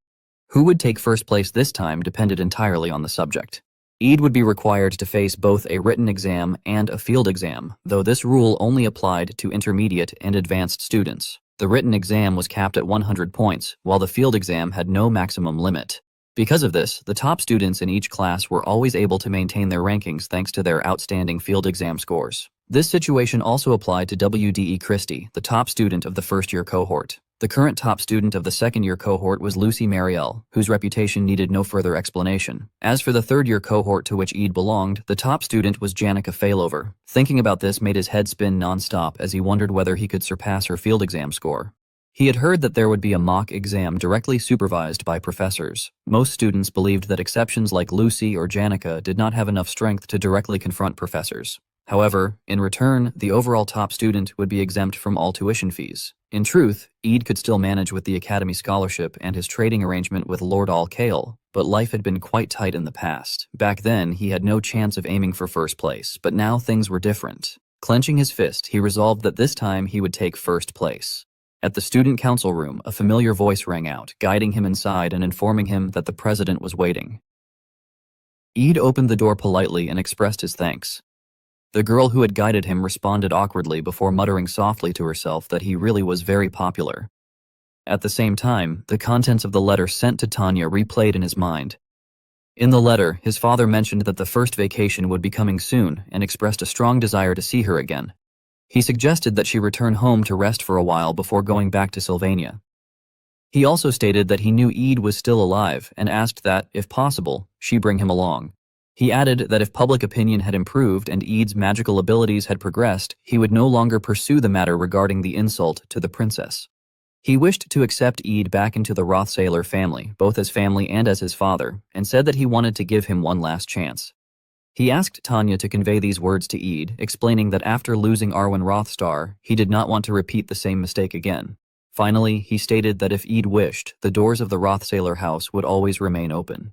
Who would take first place this time depended entirely on the subject. Eid would be required to face both a written exam and a field exam, though this rule only applied to intermediate and advanced students. The written exam was capped at 100 points, while the field exam had no maximum limit. Because of this, the top students in each class were always able to maintain their rankings thanks to their outstanding field exam scores. This situation also applied to WDE Christie, the top student of the first-year cohort. The current top student of the second-year cohort was Lucy Marielle, whose reputation needed no further explanation. As for the third-year cohort to which Eid belonged, the top student was Janica Failover. Thinking about this made his head spin non-stop as he wondered whether he could surpass her field exam score. He had heard that there would be a mock exam directly supervised by professors. Most students believed that exceptions like Lucy or Janica did not have enough strength to directly confront professors. However, in return, the overall top student would be exempt from all tuition fees. In truth, Eid could still manage with the Academy scholarship and his trading arrangement with Lord Al-Kale, but life had been quite tight in the past. Back then, he had no chance of aiming for first place, but now things were different. Clenching his fist, he resolved that this time he would take first place. At the student council room, a familiar voice rang out, guiding him inside and informing him that the president was waiting. Eid opened the door politely and expressed his thanks. The girl who had guided him responded awkwardly before muttering softly to herself that he really was very popular. At the same time, the contents of the letter sent to Tanya replayed in his mind. In the letter, his father mentioned that the first vacation would be coming soon and expressed a strong desire to see her again. He suggested that she return home to rest for a while before going back to Sylvania. He also stated that he knew Eid was still alive and asked that, if possible, she bring him along. He added that if public opinion had improved and Eid's magical abilities had progressed, he would no longer pursue the matter regarding the insult to the princess. He wished to accept Eid back into the Rothsayler family, both as family and as his father, and said that he wanted to give him one last chance. He asked Tanya to convey these words to Eid, explaining that after losing Arwen Rothstar, he did not want to repeat the same mistake again. Finally, he stated that if Eid wished, the doors of the Rothsayler house would always remain open.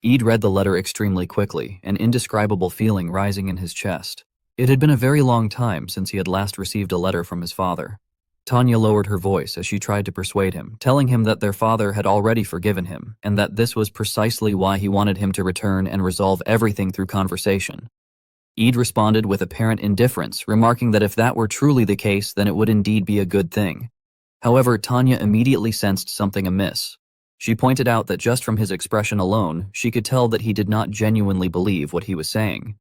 Eid read the letter extremely quickly, an indescribable feeling rising in his chest. It had been a very long time since he had last received a letter from his father. Tanya lowered her voice as she tried to persuade him, telling him that their father had already forgiven him, and that this was precisely why he wanted him to return and resolve everything through conversation. Eid responded with apparent indifference, remarking that if that were truly the case, then it would indeed be a good thing. However, Tanya immediately sensed something amiss. She pointed out that just from his expression alone, she could tell that he did not genuinely believe what he was saying.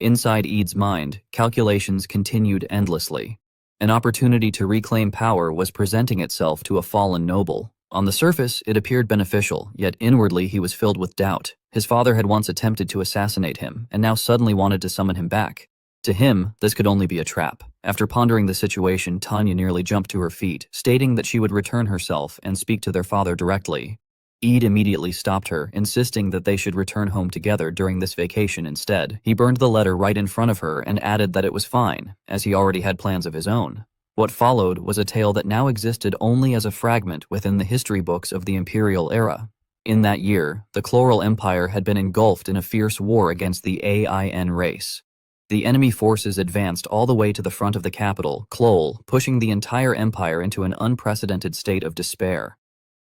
Inside Eid's mind, calculations continued endlessly. An opportunity to reclaim power was presenting itself to a fallen noble. On the surface, it appeared beneficial, yet inwardly he was filled with doubt. His father had once attempted to assassinate him, and now suddenly wanted to summon him back. To him, this could only be a trap. After pondering the situation, Tanya nearly jumped to her feet, stating that she would return herself and speak to their father directly. Eid immediately stopped her, insisting that they should return home together during this vacation instead. He burned the letter right in front of her and added that it was fine, as he already had plans of his own. What followed was a tale that now existed only as a fragment within the history books of the imperial era. In that year, the Chloral Empire had been engulfed in a fierce war against the AIN race. The enemy forces advanced all the way to the front of the capital, Clol, pushing the entire empire into an unprecedented state of despair.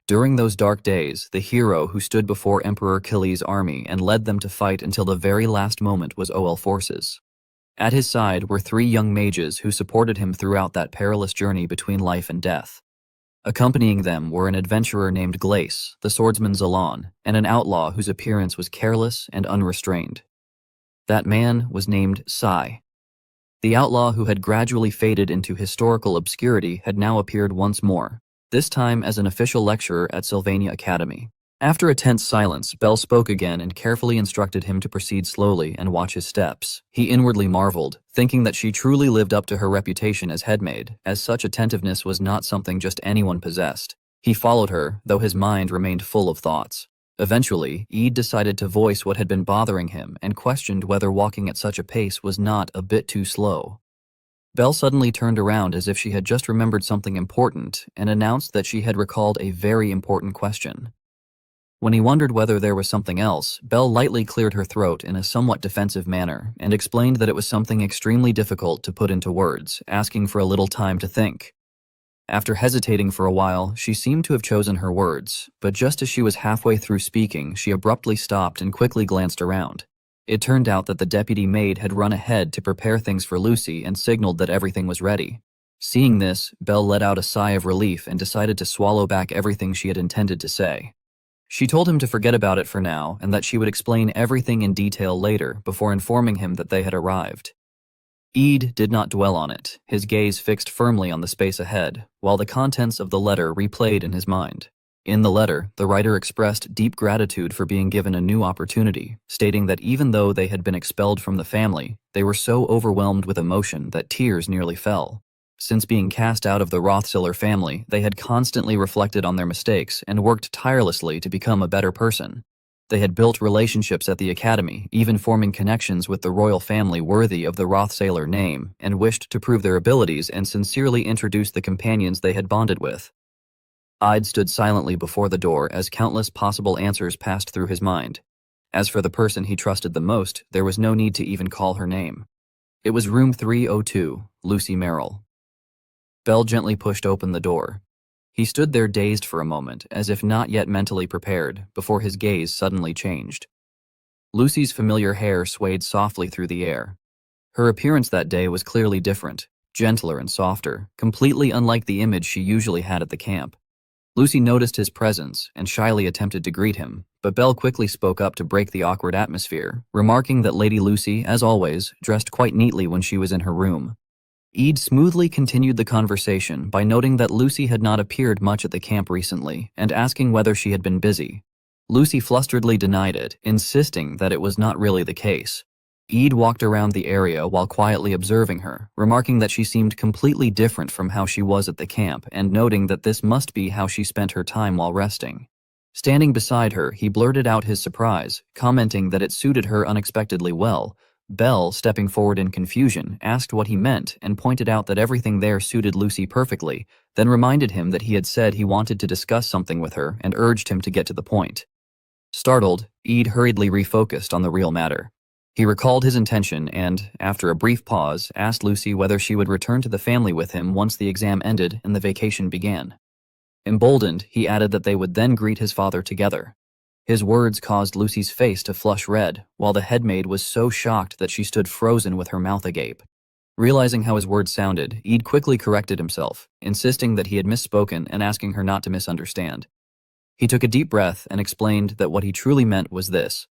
During those dark days, the hero who stood before Emperor Kili's army and led them to fight until the very last moment was OL Forces. At his side were 3 young mages who supported him throughout that perilous journey between life and death. Accompanying them were an adventurer named Glace, the swordsman Zalon, and an outlaw whose appearance was careless and unrestrained. That man was named Sai. The outlaw who had gradually faded into historical obscurity had now appeared once more, this time as an official lecturer at Sylvania Academy. After a tense silence, Bell spoke again and carefully instructed him to proceed slowly and watch his steps. He inwardly marveled, thinking that she truly lived up to her reputation as headmaid, as such attentiveness was not something just anyone possessed. He followed her, though his mind remained full of thoughts. Eventually, Eid decided to voice what had been bothering him and questioned whether walking at such a pace was not a bit too slow. Belle suddenly turned around as if she had just remembered something important and announced that she had recalled a very important question. When he wondered whether there was something else, Belle lightly cleared her throat in a somewhat defensive manner and explained that it was something extremely difficult to put into words, asking for a little time to think. After hesitating for a while, she seemed to have chosen her words, but just as she was halfway through speaking, she abruptly stopped and quickly glanced around. It turned out that the deputy maid had run ahead to prepare things for Lucy and signaled that everything was ready. Seeing this, Belle let out a sigh of relief and decided to swallow back everything she had intended to say. She told him to forget about it for now and that she would explain everything in detail later before informing him that they had arrived. Eid did not dwell on it, his gaze fixed firmly on the space ahead, while the contents of the letter replayed in his mind. In the letter, the writer expressed deep gratitude for being given a new opportunity, stating that even though they had been expelled from the family, they were so overwhelmed with emotion that tears nearly fell. Since being cast out of the Rothsiller family, they had constantly reflected on their mistakes and worked tirelessly to become a better person. They had built relationships at the academy, even forming connections with the royal family worthy of the Rothsiller name, and wished to prove their abilities and sincerely introduce the companions they had bonded with. Eid stood silently before the door as countless possible answers passed through his mind. As for the person he trusted the most, there was no need to even call her name. It was room 302, Lucy Merrill. Bell gently pushed open the door. He stood there dazed for a moment, as if not yet mentally prepared, before his gaze suddenly changed. Lucy's familiar hair swayed softly through the air. Her appearance that day was clearly different, gentler and softer, completely unlike the image she usually had at the camp. Lucy noticed his presence and shyly attempted to greet him, but Belle quickly spoke up to break the awkward atmosphere, remarking that Lady Lucy, as always, dressed quite neatly when she was in her room. Eid smoothly continued the conversation by noting that Lucy had not appeared much at the camp recently and asking whether she had been busy. Lucy flusteredly denied it, insisting that it was not really the case. Eid walked around the area while quietly observing her, remarking that she seemed completely different from how she was at the camp and noting that this must be how she spent her time while resting. Standing beside her, he blurted out his surprise, commenting that it suited her unexpectedly well. Belle, stepping forward in confusion, asked what he meant and pointed out that everything there suited Lucy perfectly, then reminded him that he had said he wanted to discuss something with her and urged him to get to the point. Startled, Eid hurriedly refocused on the real matter. He recalled his intention and, after a brief pause, asked Lucy whether she would return to the family with him once the exam ended and the vacation began. Emboldened, he added that they would then greet his father together. His words caused Lucy's face to flush red, while the headmaid was so shocked that she stood frozen with her mouth agape. Realizing how his words sounded, Eid quickly corrected himself, insisting that he had misspoken and asking her not to misunderstand. He took a deep breath and explained that what he truly meant was this.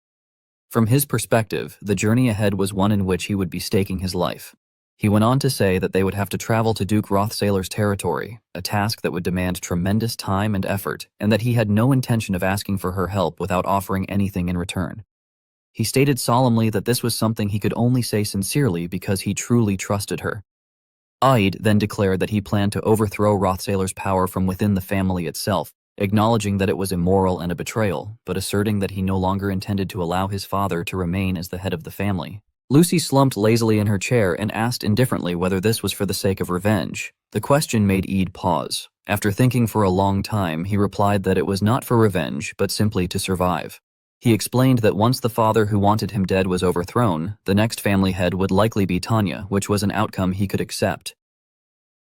From his perspective, the journey ahead was one in which he would be staking his life. He went on to say that they would have to travel to Duke Rothsaler's territory, a task that would demand tremendous time and effort, and that he had no intention of asking for her help without offering anything in return. He stated solemnly that this was something he could only say sincerely because he truly trusted her. Aid then declared that he planned to overthrow Rothsaler's power from within the family itself, acknowledging that it was immoral and a betrayal, but asserting that he no longer intended to allow his father to remain as the head of the family. Lucy slumped lazily in her chair and asked indifferently whether this was for the sake of revenge. The question made Eid pause. After thinking for a long time, he replied that it was not for revenge, but simply to survive. He explained that once the father who wanted him dead was overthrown, the next family head would likely be Tanya, which was an outcome he could accept.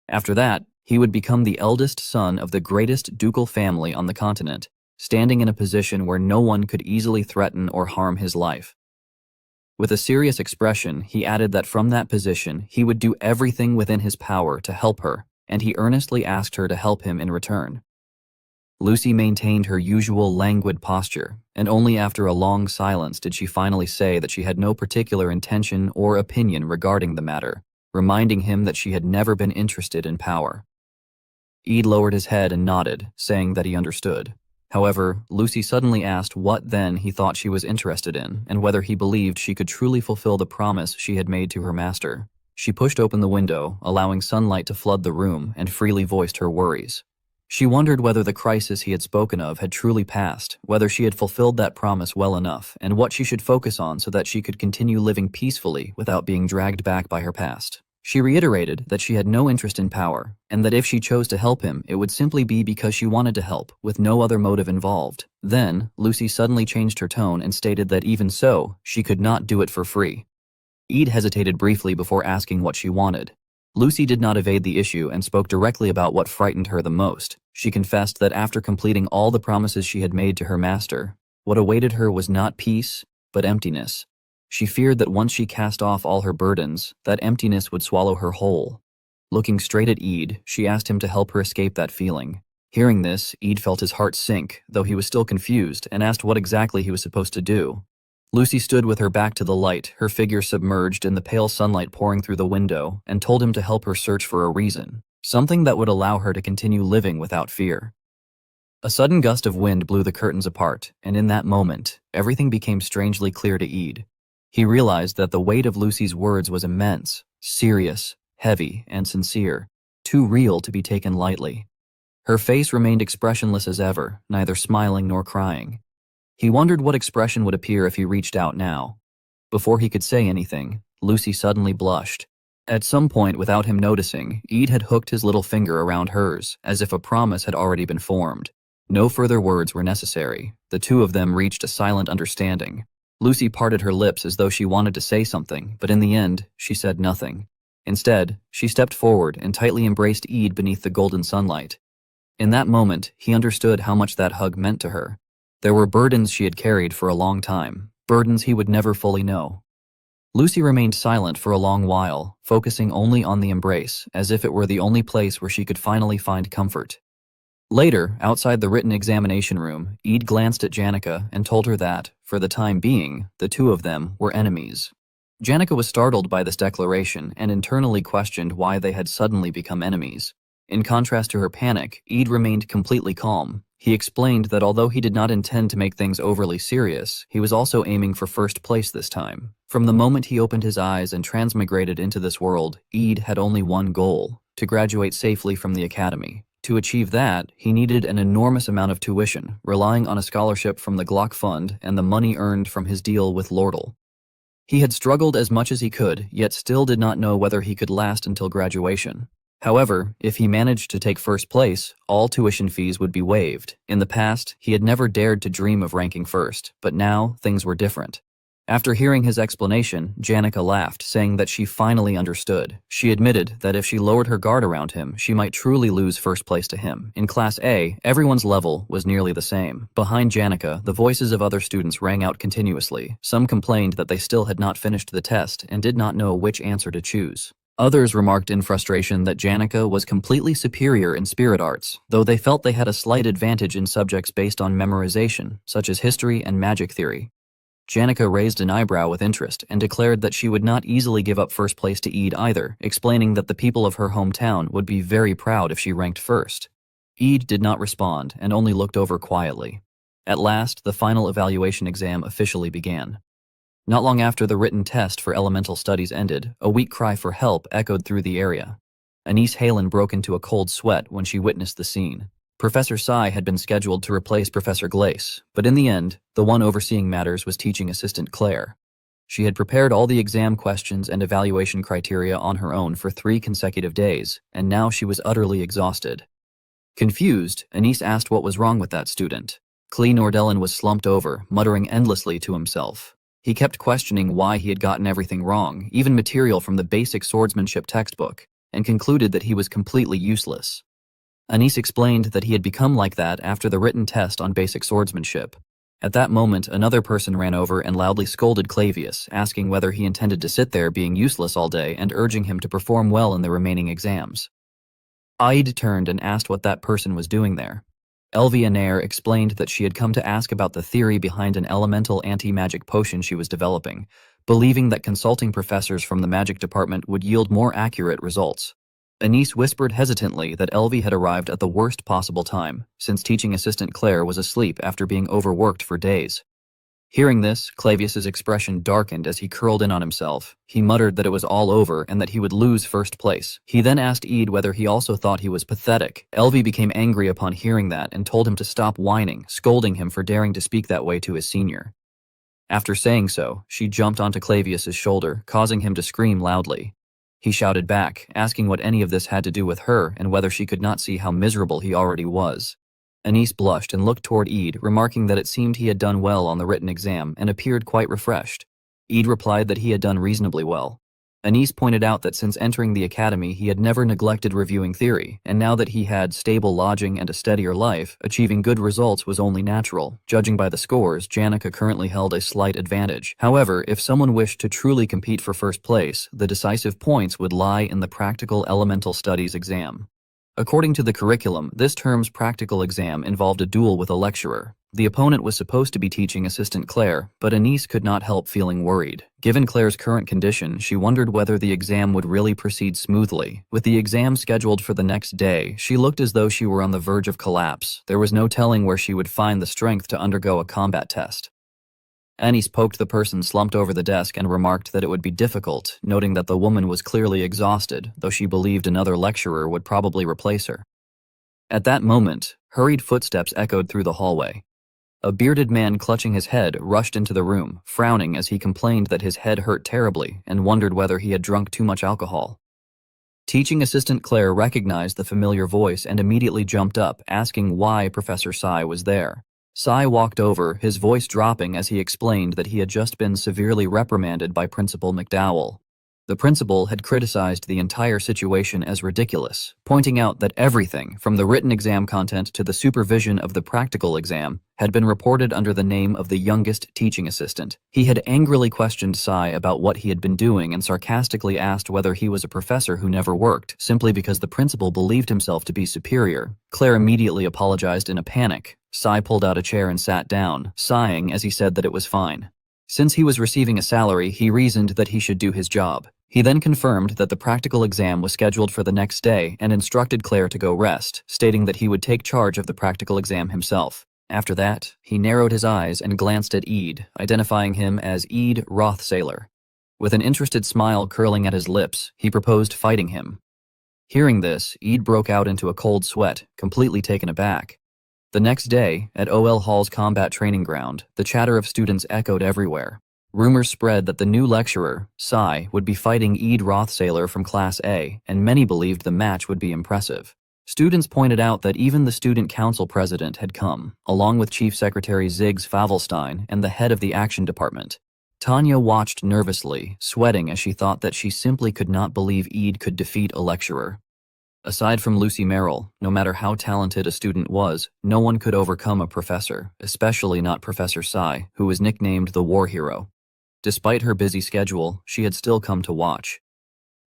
After that, he would become the eldest son of the greatest ducal family on the continent, standing in a position where no one could easily threaten or harm his life. With a serious expression, he added that from that position, he would do everything within his power to help her, and he earnestly asked her to help him in return. Lucy maintained her usual languid posture, and only after a long silence did she finally say that she had no particular intention or opinion regarding the matter, reminding him that she had never been interested in power. Eid lowered his head and nodded, saying that he understood. However, Lucy suddenly asked what then he thought she was interested in, and whether he believed she could truly fulfill the promise she had made to her master. She pushed open the window, allowing sunlight to flood the room, and freely voiced her worries. She wondered whether the crisis he had spoken of had truly passed, whether she had fulfilled that promise well enough, and what she should focus on so that she could continue living peacefully without being dragged back by her past. She reiterated that she had no interest in power, and that if she chose to help him, it would simply be because she wanted to help, with no other motive involved. Then, Lucy suddenly changed her tone and stated that even so, she could not do it for free. Eid hesitated briefly before asking what she wanted. Lucy did not evade the issue and spoke directly about what frightened her the most. She confessed that after completing all the promises she had made to her master, what awaited her was not peace, but emptiness. She feared that once she cast off all her burdens, that emptiness would swallow her whole. Looking straight at Eid, she asked him to help her escape that feeling. Hearing this, Eid felt his heart sink, though he was still confused, and asked what exactly he was supposed to do. Lucy stood with her back to the light, her figure submerged in the pale sunlight pouring through the window, and told him to help her search for a reason, something that would allow her to continue living without fear. A sudden gust of wind blew the curtains apart, and in that moment, everything became strangely clear to Eid. He realized that the weight of Lucy's words was immense, serious, heavy, and sincere, too real to be taken lightly. Her face remained expressionless as ever, neither smiling nor crying. He wondered what expression would appear if he reached out now. Before he could say anything, Lucy suddenly blushed. At some point, without him noticing, Eid had hooked his little finger around hers, as if a promise had already been formed. No further words were necessary. The two of them reached a silent understanding. Lucy parted her lips as though she wanted to say something, but in the end, she said nothing. Instead, she stepped forward and tightly embraced Eid beneath the golden sunlight. In that moment, he understood how much that hug meant to her. There were burdens she had carried for a long time, burdens he would never fully know. Lucy remained silent for a long while, focusing only on the embrace, as if it were the only place where she could finally find comfort. Later, outside the written examination room, Eid glanced at Janica and told her that, for the time being, the two of them were enemies. Janica was startled by this declaration and internally questioned why they had suddenly become enemies. In contrast to her panic, Eid remained completely calm. He explained that although he did not intend to make things overly serious, he was also aiming for first place this time. From the moment he opened his eyes and transmigrated into this world, Eid had only one goal: to graduate safely from the academy. To achieve that, he needed an enormous amount of tuition, relying on a scholarship from the Glock Fund and the money earned from his deal with Lordl. He had struggled as much as he could, yet still did not know whether he could last until graduation. However, if he managed to take first place, all tuition fees would be waived. In the past, he had never dared to dream of ranking first, but now things were different. After hearing his explanation, Janica laughed, saying that she finally understood. She admitted that if she lowered her guard around him, she might truly lose first place to him. In Class A, everyone's level was nearly the same. Behind Janica, the voices of other students rang out continuously. Some complained that they still had not finished the test and did not know which answer to choose. Others remarked in frustration that Janica was completely superior in spirit arts, though they felt they had a slight advantage in subjects based on memorization, such as history and magic theory. Janica raised an eyebrow with interest and declared that she would not easily give up first place to Eid either, explaining that the people of her hometown would be very proud if she ranked first. Eid did not respond and only looked over quietly. At last, the final evaluation exam officially began. Not long after the written test for elemental studies ended, a weak cry for help echoed through the area. Anise Halen broke into a cold sweat when she witnessed the scene. Professor Sai had been scheduled to replace Professor Glace, but in the end, the one overseeing matters was teaching assistant Claire. She had prepared all the exam questions and evaluation criteria on her own for 3 consecutive days, and now she was utterly exhausted. Confused, Anise asked what was wrong with that student. Clee Nordellan was slumped over, muttering endlessly to himself. He kept questioning why he had gotten everything wrong, even material from the basic swordsmanship textbook, and concluded that he was completely useless. Anise explained that he had become like that after the written test on basic swordsmanship. At that moment, another person ran over and loudly scolded Clavius, asking whether he intended to sit there being useless all day and urging him to perform well in the remaining exams. Aide turned and asked what that person was doing there. Elvia Nair explained that she had come to ask about the theory behind an elemental anti-magic potion she was developing, believing that consulting professors from the magic department would yield more accurate results. Anise whispered hesitantly that Elvie had arrived at the worst possible time, since teaching assistant Claire was asleep after being overworked for days. Hearing this, Clavius's expression darkened as he curled in on himself. He muttered that it was all over and that he would lose first place. He then asked Eid whether he also thought he was pathetic. Elvie became angry upon hearing that and told him to stop whining, scolding him for daring to speak that way to his senior. After saying so, she jumped onto Clavius's shoulder, causing him to scream loudly. He shouted back, asking what any of this had to do with her and whether she could not see how miserable he already was. Anise blushed and looked toward Eid, remarking that it seemed he had done well on the written exam and appeared quite refreshed. Eid replied that he had done reasonably well. Anise pointed out that since entering the academy he had never neglected reviewing theory, and now that he had stable lodging and a steadier life, achieving good results was only natural. Judging by the scores, Janica currently held a slight advantage. However, if someone wished to truly compete for first place, the decisive points would lie in the Practical Elemental Studies exam. According to the curriculum, this term's practical exam involved a duel with a lecturer. The opponent was supposed to be teaching assistant Claire, but Anise could not help feeling worried. Given Claire's current condition, she wondered whether the exam would really proceed smoothly. With the exam scheduled for the next day, she looked as though she were on the verge of collapse. There was no telling where she would find the strength to undergo a combat test. Anise poked the person slumped over the desk and remarked that it would be difficult, noting that the woman was clearly exhausted, though she believed another lecturer would probably replace her. At that moment, hurried footsteps echoed through the hallway. A bearded man clutching his head rushed into the room, frowning as he complained that his head hurt terribly and wondered whether he had drunk too much alcohol. Teaching assistant Claire recognized the familiar voice and immediately jumped up, asking why Professor Sai was there. Sai walked over, his voice dropping as he explained that he had just been severely reprimanded by Principal McDowell. The principal had criticized the entire situation as ridiculous, pointing out that everything, from the written exam content to the supervision of the practical exam, had been reported under the name of the youngest teaching assistant. He had angrily questioned Sai about what he had been doing and sarcastically asked whether he was a professor who never worked, simply because the principal believed himself to be superior. Claire immediately apologized in a panic. Sai pulled out a chair and sat down, sighing as he said that it was fine. Since he was receiving a salary, he reasoned that he should do his job. He then confirmed that the practical exam was scheduled for the next day and instructed Claire to go rest, stating that he would take charge of the practical exam himself. After that, he narrowed his eyes and glanced at Eid, identifying him as Eid Rothsailor. With an interested smile curling at his lips, he proposed fighting him. Hearing this, Eid broke out into a cold sweat, completely taken aback. The next day, at OL Hall's combat training ground, the chatter of students echoed everywhere. Rumors spread that the new lecturer, Sai, would be fighting Eid Rothsailor from Class A, and many believed the match would be impressive. Students pointed out that even the student council president had come, along with Chief Secretary Ziggs Favelstein and the head of the action department. Tanya watched nervously, sweating as she thought that she simply could not believe Eid could defeat a lecturer. Aside from Lucy Merrill, no matter how talented a student was, no one could overcome a professor, especially not Professor Sai, who was nicknamed the War Hero. Despite her busy schedule, she had still come to watch.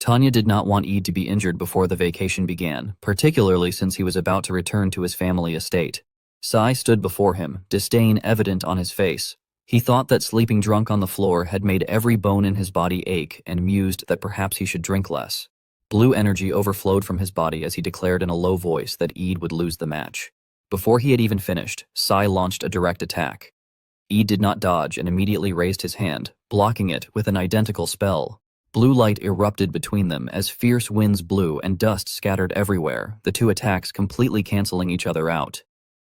Tanya did not want Eid to be injured before the vacation began, particularly since he was about to return to his family estate. Sai stood before him, disdain evident on his face. He thought that sleeping drunk on the floor had made every bone in his body ache and mused that perhaps he should drink less. Blue energy overflowed from his body as he declared in a low voice that Eid would lose the match. Before he had even finished, Sai launched a direct attack. Eid did not dodge and immediately raised his hand, blocking it with an identical spell. Blue light erupted between them as fierce winds blew and dust scattered everywhere, the two attacks completely canceling each other out.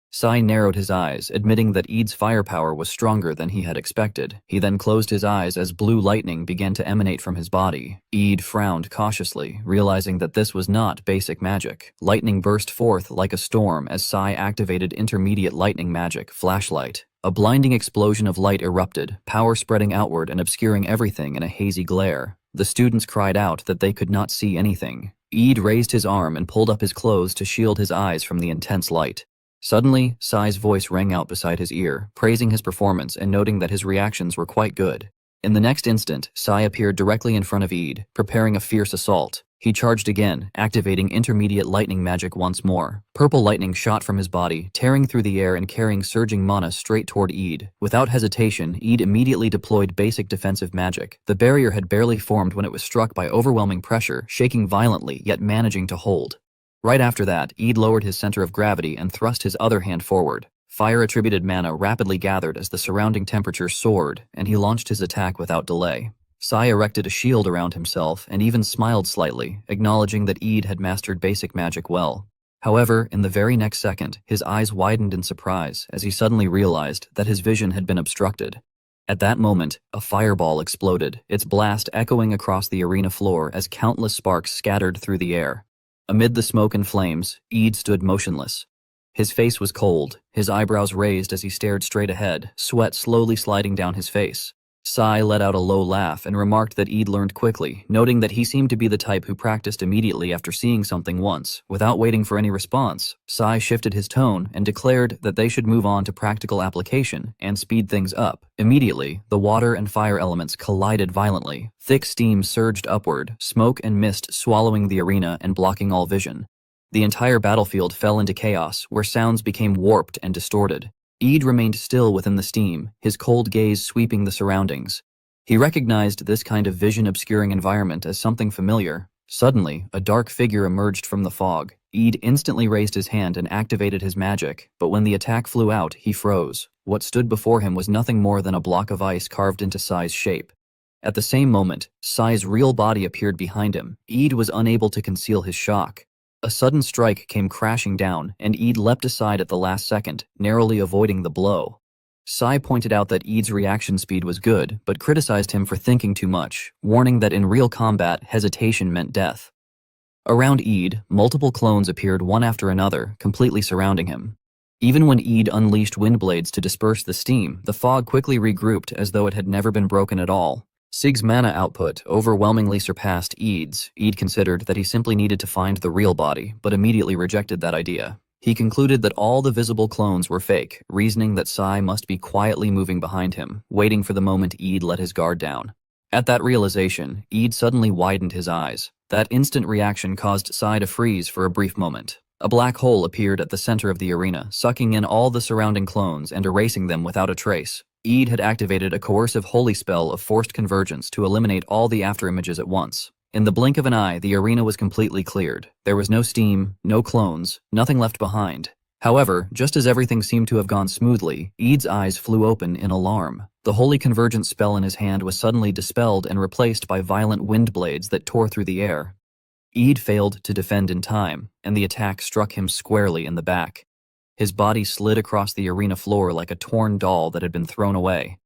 Sai narrowed his eyes, admitting that Eid's firepower was stronger than he had expected. He then closed his eyes as blue lightning began to emanate from his body. Eid frowned cautiously, realizing that this was not basic magic. Lightning burst forth like a storm as Sai activated intermediate lightning magic, Flashlight. A blinding explosion of light erupted, power spreading outward and obscuring everything in a hazy glare. The students cried out that they could not see anything. Eid raised his arm and pulled up his clothes to shield his eyes from the intense light. Suddenly, Sai's voice rang out beside his ear, praising his performance and noting that his reactions were quite good. In the next instant, Sai appeared directly in front of Eid, preparing a fierce assault. He charged again, activating intermediate lightning magic once more. Purple lightning shot from his body, tearing through the air and carrying surging mana straight toward Eid. Without hesitation, Eid immediately deployed basic defensive magic. The barrier had barely formed when it was struck by overwhelming pressure, shaking violently yet managing to hold. Right after that, Eid lowered his center of gravity and thrust his other hand forward. Fire-attributed mana rapidly gathered as the surrounding temperature soared, and he launched his attack without delay. Sai erected a shield around himself and even smiled slightly, acknowledging that Eid had mastered basic magic well. However, in the very next second, his eyes widened in surprise as he suddenly realized that his vision had been obstructed. At that moment, a fireball exploded, its blast echoing across the arena floor as countless sparks scattered through the air. Amid the smoke and flames, Eid stood motionless. His face was cold, his eyebrows raised as he stared straight ahead, sweat slowly sliding down his face. Sai let out a low laugh and remarked that Eid learned quickly, noting that he seemed to be the type who practiced immediately after seeing something once. Without waiting for any response, Sai shifted his tone and declared that they should move on to practical application and speed things up. Immediately, the water and fire elements collided violently. Thick steam surged upward, smoke and mist swallowing the arena and blocking all vision. The entire battlefield fell into chaos, where sounds became warped and distorted. Eid remained still within the steam, his cold gaze sweeping the surroundings. He recognized this kind of vision-obscuring environment as something familiar. Suddenly, a dark figure emerged from the fog. Eid instantly raised his hand and activated his magic, but when the attack flew out, he froze. What stood before him was nothing more than a block of ice carved into Sai's shape. At the same moment, Sai's real body appeared behind him. Eid was unable to conceal his shock. A sudden strike came crashing down, and Eid leapt aside at the last second, narrowly avoiding the blow. Sai pointed out that Eid's reaction speed was good, but criticized him for thinking too much, warning that in real combat, hesitation meant death. Around Eid, multiple clones appeared one after another, completely surrounding him. Even when Eid unleashed wind blades to disperse the steam, the fog quickly regrouped as though it had never been broken at all. Sig's mana output overwhelmingly surpassed Eid's. Eid considered that he simply needed to find the real body, but immediately rejected that idea. He concluded that all the visible clones were fake, reasoning that Sai must be quietly moving behind him, waiting for the moment Eid let his guard down. At that realization, Eid suddenly widened his eyes. That instant reaction caused Sai to freeze for a brief moment. A black hole appeared at the center of the arena, sucking in all the surrounding clones and erasing them without a trace. Eid had activated a coercive holy spell of forced convergence to eliminate all the afterimages at once. In the blink of an eye, the arena was completely cleared. There was no steam, no clones, nothing left behind. However, just as everything seemed to have gone smoothly, Eid's eyes flew open in alarm. The holy convergence spell in his hand was suddenly dispelled and replaced by violent wind blades that tore through the air. Eid failed to defend in time, and the attack struck him squarely in the back. His body slid across the arena floor like a torn doll that had been thrown away.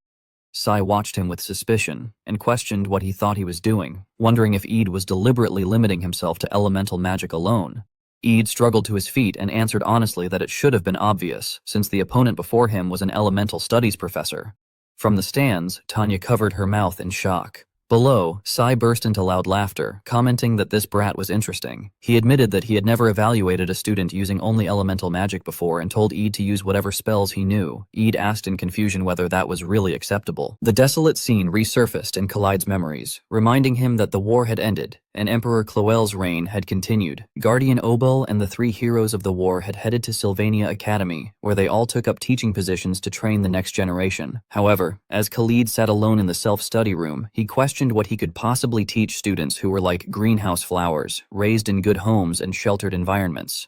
Sai watched him with suspicion and questioned what he thought he was doing, wondering if Eid was deliberately limiting himself to elemental magic alone. Eid struggled to his feet and answered honestly that it should have been obvious, since the opponent before him was an elemental studies professor. From the stands, Tanya covered her mouth in shock. Below, Sai burst into loud laughter, commenting that this brat was interesting. He admitted that he had never evaluated a student using only elemental magic before and told Eid to use whatever spells he knew. Eid asked in confusion whether that was really acceptable. The desolate scene resurfaced in Khalid's memories, reminding him that the war had ended. and Emperor Cloel's reign had continued. Guardian Obel and the three heroes of the war had headed to Sylvania Academy, where they all took up teaching positions to train the next generation. However, as Khalid sat alone in the self-study room, he questioned what he could possibly teach students who were like greenhouse flowers, raised in good homes and sheltered environments.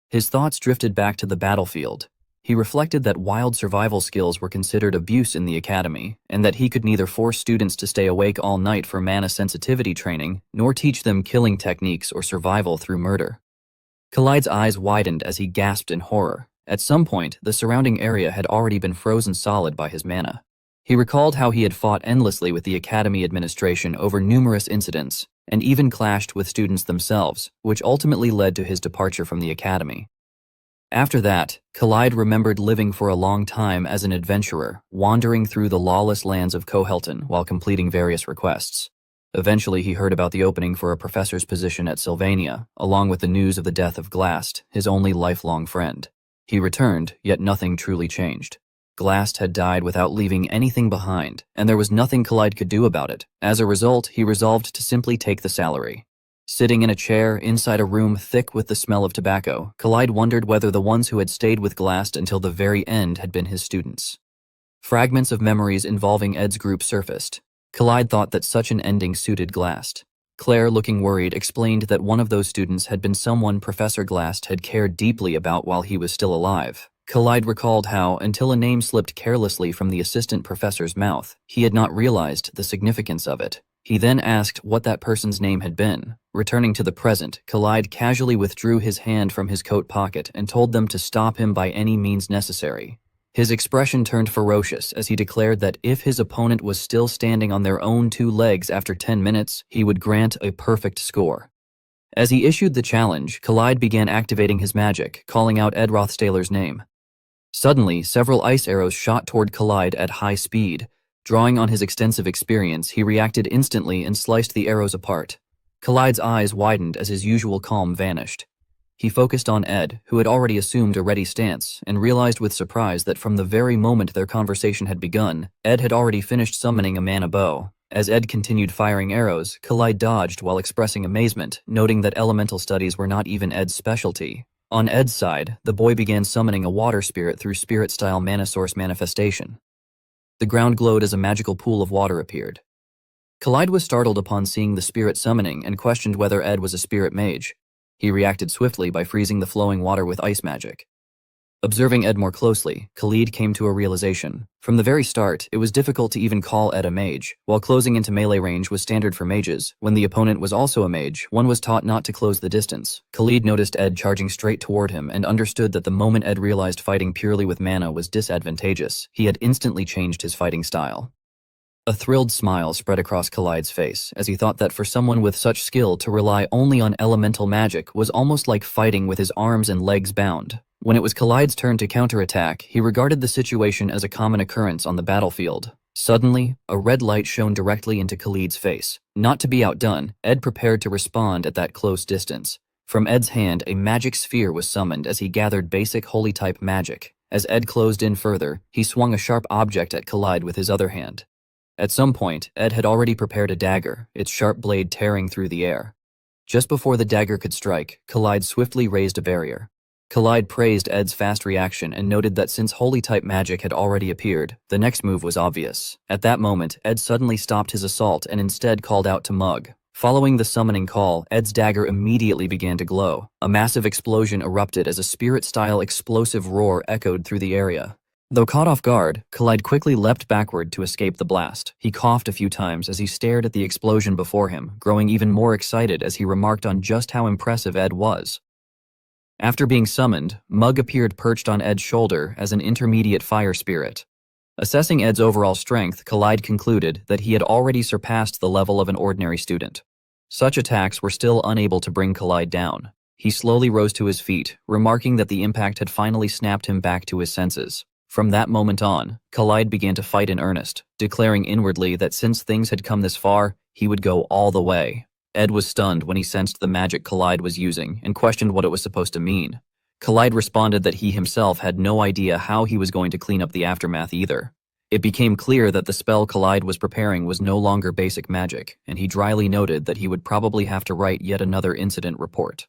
His thoughts drifted back to the battlefield. He reflected that wild survival skills were considered abuse in the academy, and that he could neither force students to stay awake all night for mana sensitivity training, nor teach them killing techniques or survival through murder. Khalid's eyes widened as he gasped in horror. At some point, the surrounding area had already been frozen solid by his mana. He recalled how he had fought endlessly with the academy administration over numerous incidents, and even clashed with students themselves, which ultimately led to his departure from the academy. After that, Khalid remembered living for a long time as an adventurer, wandering through the lawless lands of Kohelton while completing various requests. Eventually, he heard about the opening for a professor's position at Sylvania, along with the news of the death of Glast, his only lifelong friend. He returned, yet nothing truly changed. Glast had died without leaving anything behind, and there was nothing Khalid could do about it. As a result, he resolved to simply take the salary. Sitting in a chair inside a room thick with the smell of tobacco, Khalid wondered whether the ones who had stayed with Glast until the very end had been his students. Fragments of memories involving Ed's group surfaced. Khalid thought that such an ending suited Glast. Claire, looking worried, explained that one of those students had been someone Professor Glast had cared deeply about while he was still alive. Khalid recalled how, until a name slipped carelessly from the assistant professor's mouth, he had not realized the significance of it. He then asked what that person's name had been. Returning to the present, Khalid casually withdrew his hand from his coat pocket and told them to stop him by any means necessary. His expression turned ferocious as he declared that if his opponent was still standing on their own two legs after 10 minutes, he would grant a perfect score. As he issued the challenge, Khalid began activating his magic, calling out Ed Rothstaler's name. Suddenly, several ice arrows shot toward Khalid at high speed. Drawing on his extensive experience, he reacted instantly and sliced the arrows apart. Khalid's eyes widened as his usual calm vanished. He focused on Ed, who had already assumed a ready stance, and realized with surprise that from the very moment their conversation had begun, Ed had already finished summoning a mana bow. As Ed continued firing arrows, Khalid dodged while expressing amazement, noting that elemental studies were not even Ed's specialty. On Ed's side, the boy began summoning a water spirit through spirit-style mana source manifestation. The ground glowed as a magical pool of water appeared. Khalid was startled upon seeing the spirit summoning and questioned whether Ed was a spirit mage. He reacted swiftly by freezing the flowing water with ice magic. Observing Ed more closely, Khalid came to a realization. From the very start, it was difficult to even call Ed a mage. While closing into melee range was standard for mages, when the opponent was also a mage, one was taught not to close the distance. Khalid noticed Ed charging straight toward him and understood that the moment Ed realized fighting purely with mana was disadvantageous, he had instantly changed his fighting style. A thrilled smile spread across Khalid's face as he thought that for someone with such skill to rely only on elemental magic was almost like fighting with his arms and legs bound. When it was Khalid's turn to counterattack, he regarded the situation as a common occurrence on the battlefield. Suddenly, a red light shone directly into Khalid's face. Not to be outdone, Ed prepared to respond at that close distance. From Ed's hand, a magic sphere was summoned as he gathered basic holy-type magic. As Ed closed in further, he swung a sharp object at Khalid with his other hand. At some point, Ed had already prepared a dagger, its sharp blade tearing through the air. Just before the dagger could strike, Khalid swiftly raised a barrier. Khalid praised Ed's fast reaction and noted that since holy-type magic had already appeared, the next move was obvious. At that moment, Ed suddenly stopped his assault and instead called out to Mug. Following the summoning call, Ed's dagger immediately began to glow. A massive explosion erupted as a spirit-style explosive roar echoed through the area. Though caught off guard, Khalid quickly leapt backward to escape the blast. He coughed a few times as he stared at the explosion before him, growing even more excited as he remarked on just how impressive Ed was. After being summoned, Mug appeared perched on Ed's shoulder as an intermediate fire spirit. Assessing Ed's overall strength, Khalid concluded that he had already surpassed the level of an ordinary student. Such attacks were still unable to bring Khalid down. He slowly rose to his feet, remarking that the impact had finally snapped him back to his senses. From that moment on, Khalid began to fight in earnest, declaring inwardly that since things had come this far, he would go all the way. Ed was stunned when he sensed the magic Khalid was using and questioned what it was supposed to mean. Khalid responded that he himself had no idea how he was going to clean up the aftermath either. It became clear that the spell Khalid was preparing was no longer basic magic, and he dryly noted that he would probably have to write yet another incident report.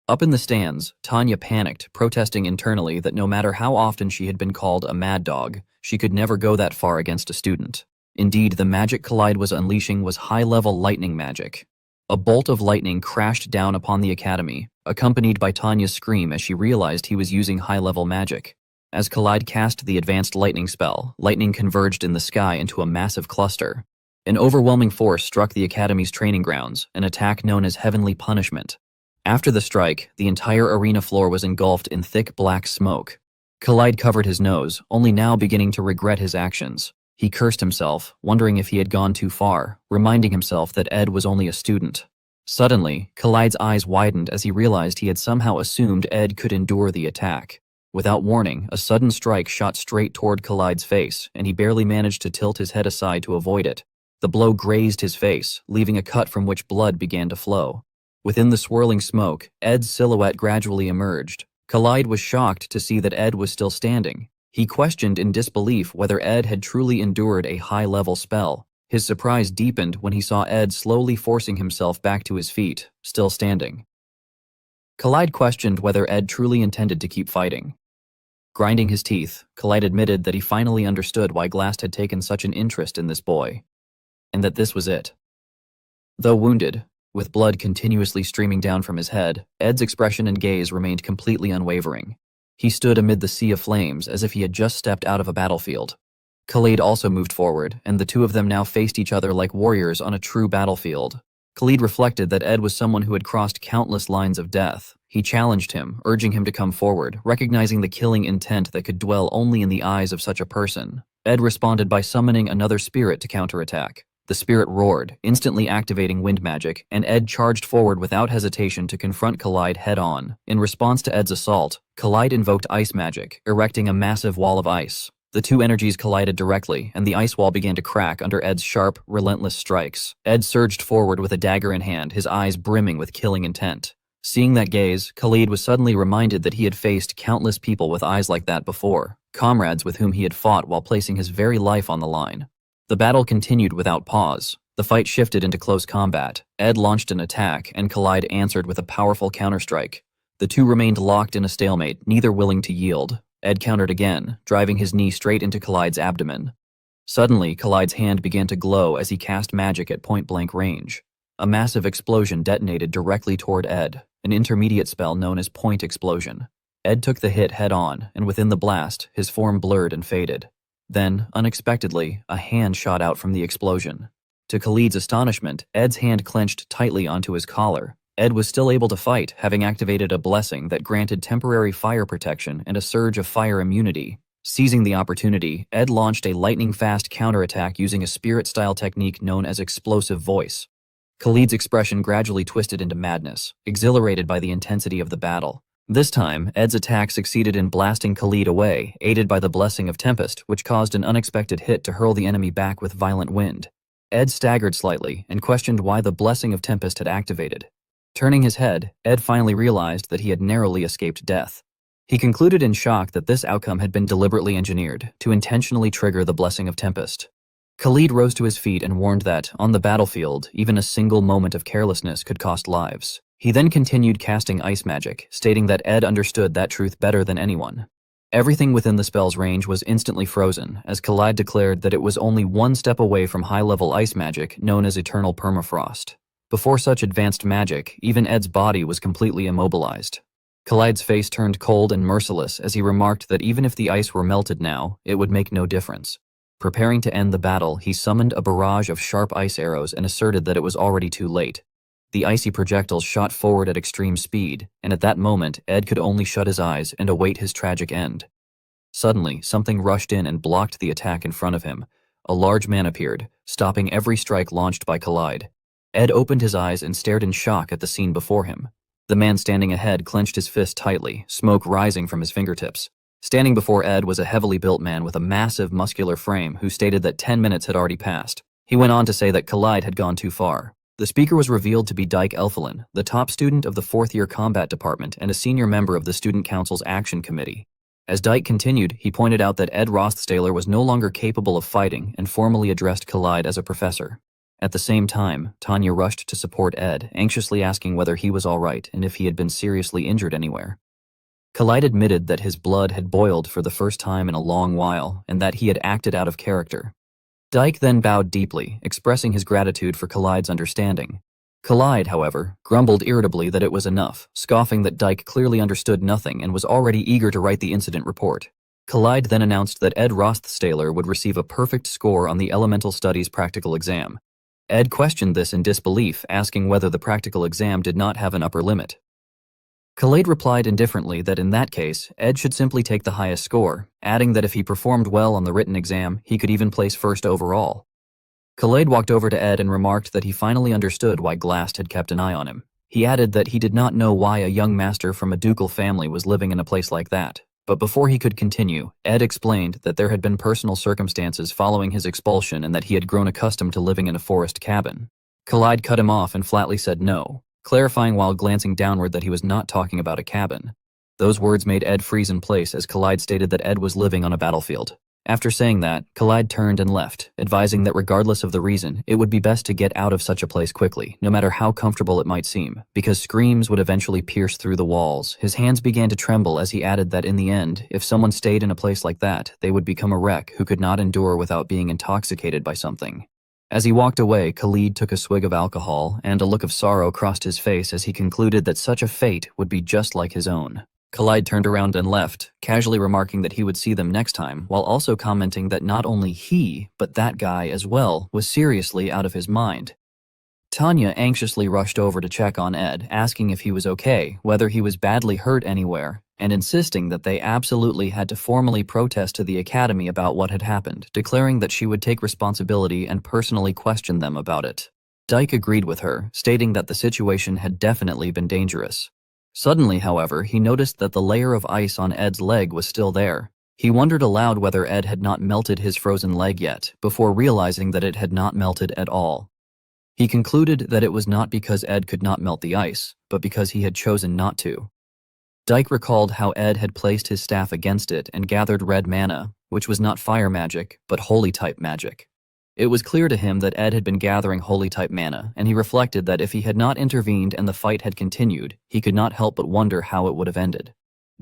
Up in the stands, Tanya panicked, protesting internally that no matter how often she had been called a mad dog, she could never go that far against a student. Indeed, the magic Khalid was unleashing was high-level lightning magic. A bolt of lightning crashed down upon the academy, accompanied by Tanya's scream as she realized he was using high-level magic. As Khalid cast the advanced lightning spell, lightning converged in the sky into a massive cluster. An overwhelming force struck the academy's training grounds, an attack known as Heavenly Punishment. After the strike, the entire arena floor was engulfed in thick black smoke. Khalid covered his nose, only now beginning to regret his actions. He cursed himself, wondering if he had gone too far, reminding himself that Ed was only a student. Suddenly, Khalid's eyes widened as he realized he had somehow assumed Ed could endure the attack. Without warning, a sudden strike shot straight toward Khalid's face, and he barely managed to tilt his head aside to avoid it. The blow grazed his face, leaving a cut from which blood began to flow. Within the swirling smoke, Ed's silhouette gradually emerged. Khalid was shocked to see that Ed was still standing. He questioned in disbelief whether Ed had truly endured a high-level spell. His surprise deepened when he saw Ed slowly forcing himself back to his feet, still standing. Khalid questioned whether Ed truly intended to keep fighting. Grinding his teeth, Khalid admitted that he finally understood why Glast had taken such an interest in this boy, and that this was it. Though wounded, with blood continuously streaming down from his head, Ed's expression and gaze remained completely unwavering. He stood amid the sea of flames as if he had just stepped out of a battlefield. Khalid also moved forward, and the two of them now faced each other like warriors on a true battlefield. Khalid reflected that Ed was someone who had crossed countless lines of death. He challenged him, urging him to come forward, recognizing the killing intent that could dwell only in the eyes of such a person. Ed responded by summoning another spirit to counterattack. The spirit roared, instantly activating wind magic, and Ed charged forward without hesitation to confront Khalid head-on. In response to Ed's assault, Khalid invoked ice magic, erecting a massive wall of ice. The two energies collided directly, and the ice wall began to crack under Ed's sharp, relentless strikes. Ed surged forward with a dagger in hand, his eyes brimming with killing intent. Seeing that gaze, Khalid was suddenly reminded that he had faced countless people with eyes like that before, comrades with whom he had fought while placing his very life on the line. The battle continued without pause. The fight shifted into close combat. Ed launched an attack, and Khalid answered with a powerful counterstrike. The two remained locked in a stalemate, neither willing to yield. Ed countered again, driving his knee straight into Khalid's abdomen. Suddenly, Khalid's hand began to glow as he cast magic at point-blank range. A massive explosion detonated directly toward Ed, an intermediate spell known as Point Explosion. Ed took the hit head-on, and within the blast, his form blurred and faded. Then, unexpectedly, a hand shot out from the explosion. To Khalid's astonishment, Ed's hand clenched tightly onto his collar. Ed was still able to fight, having activated a blessing that granted temporary fire protection and a surge of fire immunity. Seizing the opportunity, Ed launched a lightning-fast counterattack using a spirit-style technique known as Explosive Voice. Khalid's expression gradually twisted into madness, exhilarated by the intensity of the battle. This time, Ed's attack succeeded in blasting Khalid away, aided by the Blessing of Tempest, which caused an unexpected hit to hurl the enemy back with violent wind. Ed staggered slightly and questioned why the Blessing of Tempest had activated. Turning his head, Ed finally realized that he had narrowly escaped death. He concluded in shock that this outcome had been deliberately engineered to intentionally trigger the Blessing of Tempest. Khalid rose to his feet and warned that, on the battlefield, even a single moment of carelessness could cost lives. He then continued casting ice magic, stating that Ed understood that truth better than anyone. Everything within the spell's range was instantly frozen, as Khalid declared that it was only one step away from high-level ice magic known as Eternal Permafrost. Before such advanced magic, even Ed's body was completely immobilized. Khalid's face turned cold and merciless as he remarked that even if the ice were melted now, it would make no difference. Preparing to end the battle, he summoned a barrage of sharp ice arrows and asserted that it was already too late. The icy projectiles shot forward at extreme speed, and at that moment, Ed could only shut his eyes and await his tragic end. Suddenly, something rushed in and blocked the attack in front of him. A large man appeared, stopping every strike launched by Khalid. Ed opened his eyes and stared in shock at the scene before him. The man standing ahead clenched his fist tightly, smoke rising from his fingertips. Standing before Ed was a heavily built man with a massive muscular frame who stated that 10 minutes had already passed. He went on to say that Khalid had gone too far. The speaker was revealed to be Dyke Elfalin, the top student of the fourth-year combat department and a senior member of the Student Council's Action Committee. As Dyke continued, he pointed out that Ed Rothstaler was no longer capable of fighting and formally addressed Khalid as a professor. At the same time, Tanya rushed to support Ed, anxiously asking whether he was all right and if he had been seriously injured anywhere. Khalid admitted that his blood had boiled for the first time in a long while and that he had acted out of character. Dyke then bowed deeply, expressing his gratitude for Khalid's understanding. Khalid, however, grumbled irritably that it was enough, scoffing that Dyke clearly understood nothing and was already eager to write the incident report. Khalid then announced that Ed Rothstaler would receive a perfect score on the Elemental Studies practical exam. Ed questioned this in disbelief, asking whether the practical exam did not have an upper limit. Khalid replied indifferently that in that case, Ed should simply take the highest score, adding that if he performed well on the written exam, he could even place first overall. Khalid walked over to Ed and remarked that he finally understood why Glast had kept an eye on him. He added that he did not know why a young master from a ducal family was living in a place like that. But before he could continue, Ed explained that there had been personal circumstances following his expulsion and that he had grown accustomed to living in a forest cabin. Khalid cut him off and flatly said no, clarifying while glancing downward that he was not talking about a cabin. Those words made Ed freeze in place as Khalid stated that Ed was living on a battlefield. After saying that, Khalid turned and left, advising that regardless of the reason, it would be best to get out of such a place quickly, no matter how comfortable it might seem, because screams would eventually pierce through the walls. His hands began to tremble as he added that in the end, if someone stayed in a place like that, they would become a wreck who could not endure without being intoxicated by something. As he walked away, Khalid took a swig of alcohol, and a look of sorrow crossed his face as he concluded that such a fate would be just like his own. Khalid turned around and left, casually remarking that he would see them next time, while also commenting that not only he, but that guy as well, was seriously out of his mind. Tanya anxiously rushed over to check on Ed, asking if he was okay, whether he was badly hurt anywhere, and insisting that they absolutely had to formally protest to the academy about what had happened, declaring that she would take responsibility and personally question them about it. Dyke agreed with her, stating that the situation had definitely been dangerous. Suddenly, however, he noticed that the layer of ice on Ed's leg was still there. He wondered aloud whether Ed had not melted his frozen leg yet, before realizing that it had not melted at all. He concluded that it was not because Ed could not melt the ice, but because he had chosen not to. Dyke recalled how Ed had placed his staff against it and gathered red mana, which was not fire magic, but holy-type magic. It was clear to him that Ed had been gathering holy-type mana, and he reflected that if he had not intervened and the fight had continued, he could not help but wonder how it would have ended.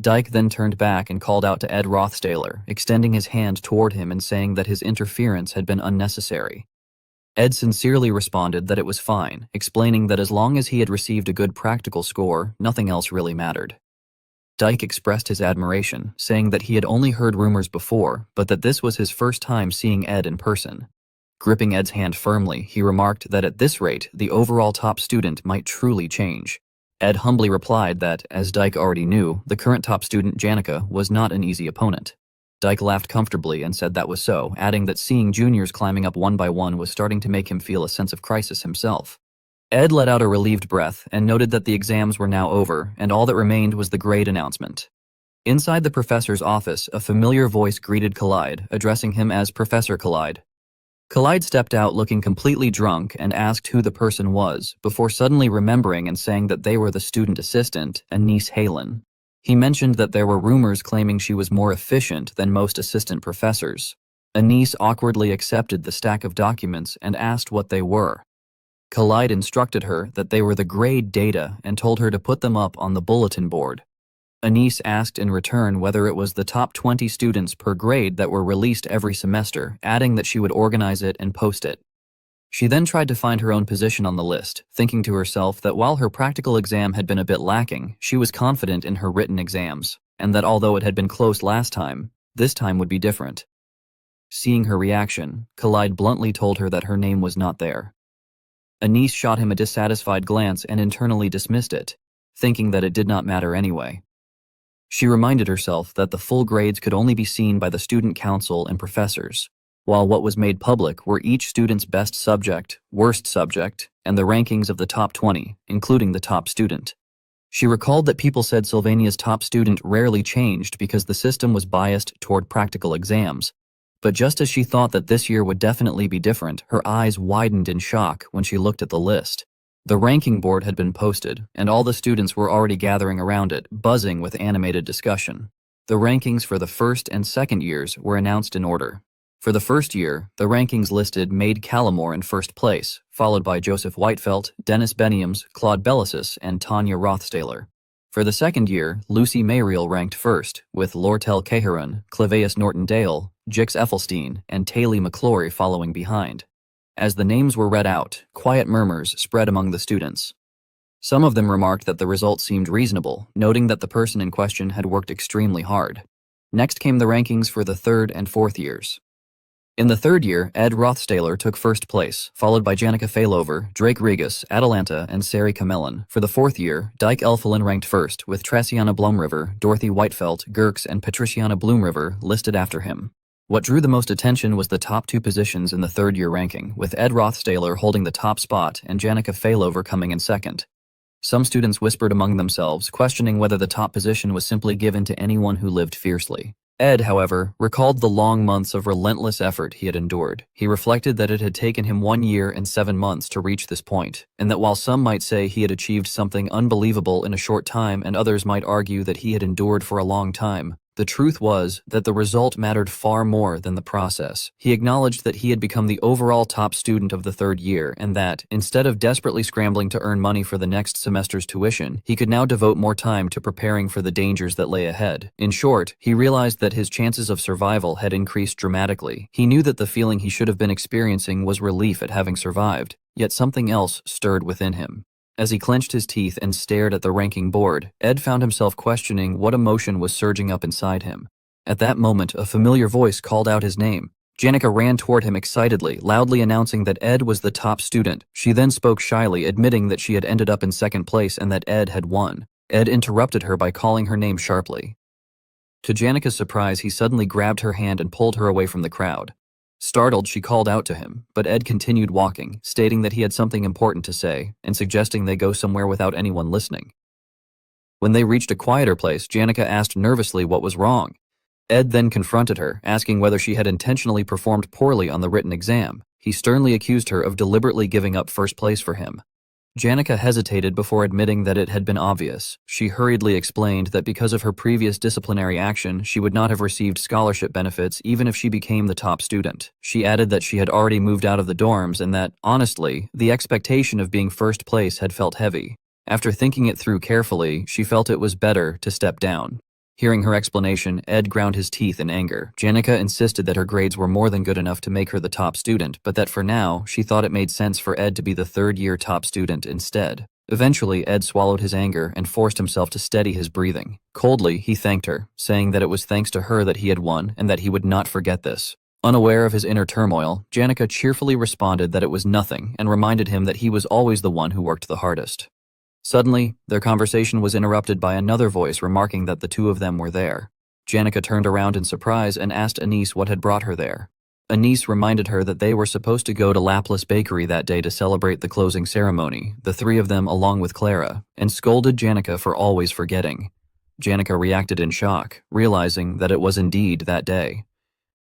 Dyke then turned back and called out to Ed Rothstaler, extending his hand toward him and saying that his interference had been unnecessary. Ed sincerely responded that it was fine, explaining that as long as he had received a good practical score, nothing else really mattered. Dyke expressed his admiration, saying that he had only heard rumors before, but that this was his first time seeing Ed in person. Gripping Ed's hand firmly, he remarked that at this rate, the overall top student might truly change. Ed humbly replied that, as Dyke already knew, the current top student, Janica, was not an easy opponent. Dyke laughed comfortably and said that was so, adding that seeing juniors climbing up one by one was starting to make him feel a sense of crisis himself. Ed let out a relieved breath and noted that the exams were now over, and all that remained was the grade announcement. Inside the professor's office, a familiar voice greeted Khalid, addressing him as Professor Khalid. Khalid stepped out looking completely drunk and asked who the person was, before suddenly remembering and saying that they were the student assistant, Anise Halen. He mentioned that there were rumors claiming she was more efficient than most assistant professors. Anise awkwardly accepted the stack of documents and asked what they were. Khalid instructed her that they were the grade data and told her to put them up on the bulletin board. Anise asked in return whether it was the top 20 students per grade that were released every semester, adding that she would organize it and post it. She then tried to find her own position on the list, thinking to herself that while her practical exam had been a bit lacking, she was confident in her written exams, and that although it had been close last time, this time would be different. Seeing her reaction, Khalid bluntly told her that her name was not there. Anise shot him a dissatisfied glance and internally dismissed it, thinking that it did not matter anyway. She reminded herself that the full grades could only be seen by the student council and professors, while what was made public were each student's best subject, worst subject, and the rankings of the top 20, including the top student. She recalled that people said Sylvania's top student rarely changed because the system was biased toward practical exams. But just as she thought that this year would definitely be different, her eyes widened in shock when she looked at the list. The ranking board had been posted, and all the students were already gathering around it, buzzing with animated discussion. The rankings for the first and second years were announced in order. For the first year, the rankings listed Maid Callamore in first place, followed by Joseph Whitefelt, Dennis Beniams, Claude Bellisis, and Tanya Rothstaler. For the second year, Lucy Mayriel ranked first, with Lortel Caharan, Claveus Norton-Dale, Jix Effelstein, and Taylor McClory following behind. As the names were read out, quiet murmurs spread among the students. Some of them remarked that the results seemed reasonable, noting that the person in question had worked extremely hard. Next came the rankings for the third and fourth years. In the third year, Ed Rothstaler took first place, followed by Janica Failover, Drake Regas, Atalanta, and Sari Camellan. For the fourth year, Dyke Elfalin ranked first, with Traciana Blumriver, Dorothy Whitefelt, Gerks, and Patriciana Bloomriver listed after him. What drew the most attention was the top two positions in the third-year ranking, with Ed Rothstaler holding the top spot and Janica Failover coming in second. Some students whispered among themselves, questioning whether the top position was simply given to anyone who lived fiercely. Ed, however, recalled the long months of relentless effort he had endured. He reflected that it had taken him 1 year and 7 months to reach this point, and that while some might say he had achieved something unbelievable in a short time and others might argue that he had endured for a long time, the truth was that the result mattered far more than the process. He acknowledged that he had become the overall top student of the third year and that, instead of desperately scrambling to earn money for the next semester's tuition, he could now devote more time to preparing for the dangers that lay ahead. In short, he realized that his chances of survival had increased dramatically. He knew that the feeling he should have been experiencing was relief at having survived, yet something else stirred within him. As he clenched his teeth and stared at the ranking board, Ed found himself questioning what emotion was surging up inside him. At that moment, a familiar voice called out his name. Janica ran toward him excitedly, loudly announcing that Ed was the top student. She then spoke shyly, admitting that she had ended up in second place and that Ed had won. Ed interrupted her by calling her name sharply. To Janica's surprise, he suddenly grabbed her hand and pulled her away from the crowd. Startled, she called out to him, but Ed continued walking, stating that he had something important to say, and suggesting they go somewhere without anyone listening. When they reached a quieter place, Janica asked nervously what was wrong. Ed then confronted her, asking whether she had intentionally performed poorly on the written exam. He sternly accused her of deliberately giving up first place for him. Janica hesitated before admitting that it had been obvious. She hurriedly explained that because of her previous disciplinary action, she would not have received scholarship benefits even if she became the top student. She added that she had already moved out of the dorms and that, honestly, the expectation of being first place had felt heavy. After thinking it through carefully, she felt it was better to step down. Hearing her explanation, Ed ground his teeth in anger. Janica insisted that her grades were more than good enough to make her the top student, but that for now, she thought it made sense for Ed to be the third-year top student instead. Eventually, Ed swallowed his anger and forced himself to steady his breathing. Coldly, he thanked her, saying that it was thanks to her that he had won and that he would not forget this. Unaware of his inner turmoil, Janica cheerfully responded that it was nothing and reminded him that he was always the one who worked the hardest. Suddenly, their conversation was interrupted by another voice remarking that the two of them were there. Janica turned around in surprise and asked Anise what had brought her there. Anise reminded her that they were supposed to go to Laplace Bakery that day to celebrate the closing ceremony, the three of them along with Clara, and scolded Janica for always forgetting. Janica reacted in shock, realizing that it was indeed that day.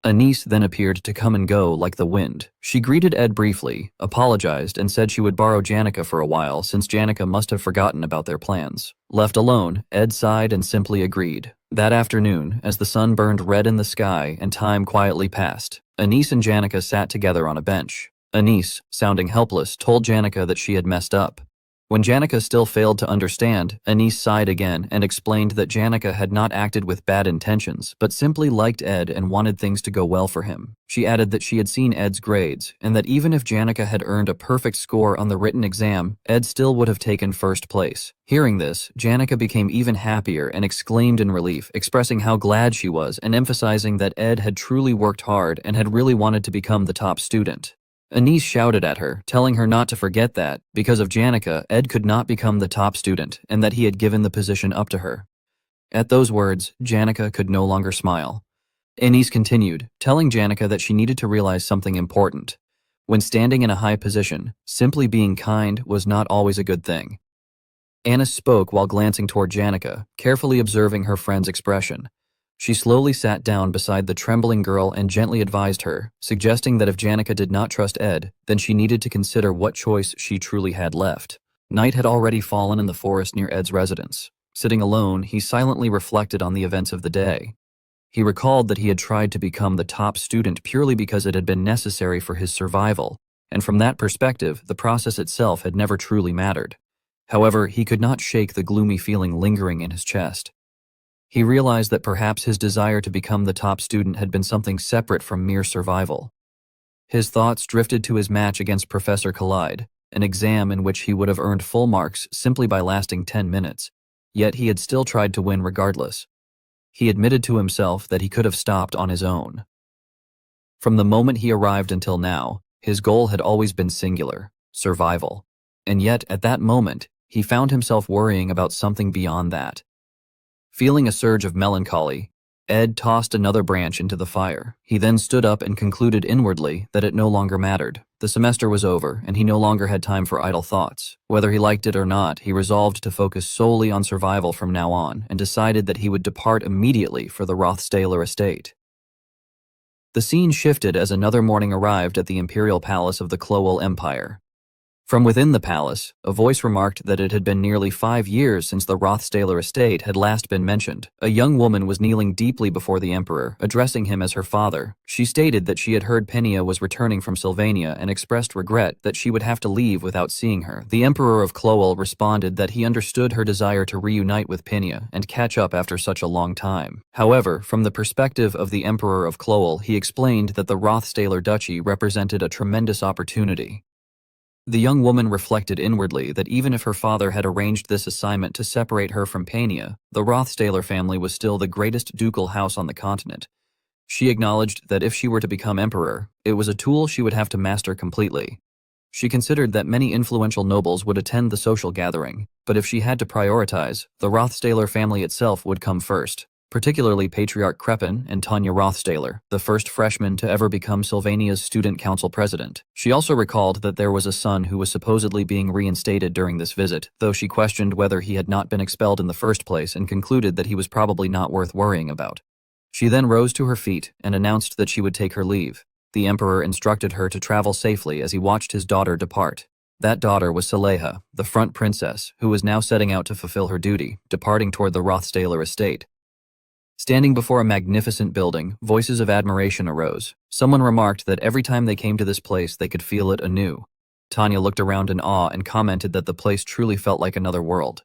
Anise then appeared to come and go like the wind. She greeted Ed briefly, apologized, and said she would borrow Janica for a while since Janica must have forgotten about their plans. Left alone, Ed sighed and simply agreed. That afternoon, as the sun burned red in the sky and time quietly passed, Anise and Janica sat together on a bench. Anise, sounding helpless, told Janica that she had messed up. When Janica still failed to understand, Anise sighed again and explained that Janica had not acted with bad intentions, but simply liked Ed and wanted things to go well for him. She added that she had seen Ed's grades, and that even if Janica had earned a perfect score on the written exam, Ed still would have taken first place. Hearing this, Janica became even happier and exclaimed in relief, expressing how glad she was and emphasizing that Ed had truly worked hard and had really wanted to become the top student. Anise shouted at her, telling her not to forget that, because of Janica, Ed could not become the top student and that he had given the position up to her. At those words, Janica could no longer smile. Anise continued, telling Janica that she needed to realize something important. When standing in a high position, simply being kind was not always a good thing. Anise spoke while glancing toward Janica, carefully observing her friend's expression. She slowly sat down beside the trembling girl and gently advised her, suggesting that if Janica did not trust Ed, then she needed to consider what choice she truly had left. Night had already fallen in the forest near Ed's residence. Sitting alone, he silently reflected on the events of the day. He recalled that he had tried to become the top student purely because it had been necessary for his survival, and from that perspective, the process itself had never truly mattered. However, he could not shake the gloomy feeling lingering in his chest. He realized that perhaps his desire to become the top student had been something separate from mere survival. His thoughts drifted to his match against Professor Collide, an exam in which he would have earned full marks simply by lasting 10 minutes, yet he had still tried to win regardless. He admitted to himself that he could have stopped on his own. From the moment he arrived until now, his goal had always been singular: survival. And yet, at that moment, he found himself worrying about something beyond that. Feeling a surge of melancholy, Ed tossed another branch into the fire. He then stood up and concluded inwardly that it no longer mattered. The semester was over, and he no longer had time for idle thoughts. Whether he liked it or not, he resolved to focus solely on survival from now on, and decided that he would depart immediately for the Rothstaler estate. The scene shifted as another morning arrived at the imperial palace of the Clowell Empire. From within the palace, a voice remarked that it had been nearly 5 years since the Rothstaler estate had last been mentioned. A young woman was kneeling deeply before the emperor, addressing him as her father. She stated that she had heard Penia was returning from Sylvania and expressed regret that she would have to leave without seeing her. The emperor of Clowell responded that he understood her desire to reunite with Penia and catch up after such a long time. However, from the perspective of the emperor of Clowell, he explained that the Rothstaler duchy represented a tremendous opportunity. The young woman reflected inwardly that even if her father had arranged this assignment to separate her from Pania, the Rothstaler family was still the greatest ducal house on the continent. She acknowledged that if she were to become emperor, it was a tool she would have to master completely. She considered that many influential nobles would attend the social gathering, but if she had to prioritize, the Rothstaler family itself would come first, particularly Patriarch Crepin and Tanya Rothstaler, the first freshman to ever become Sylvania's student council president. She also recalled that there was a son who was supposedly being reinstated during this visit, though she questioned whether he had not been expelled in the first place and concluded that he was probably not worth worrying about. She then rose to her feet and announced that she would take her leave. The emperor instructed her to travel safely as he watched his daughter depart. That daughter was Saleha, the front princess, who was now setting out to fulfill her duty, departing toward the Rothstaler estate. Standing before a magnificent building, voices of admiration arose. Someone remarked that every time they came to this place, they could feel it anew. Tanya looked around in awe and commented that the place truly felt like another world.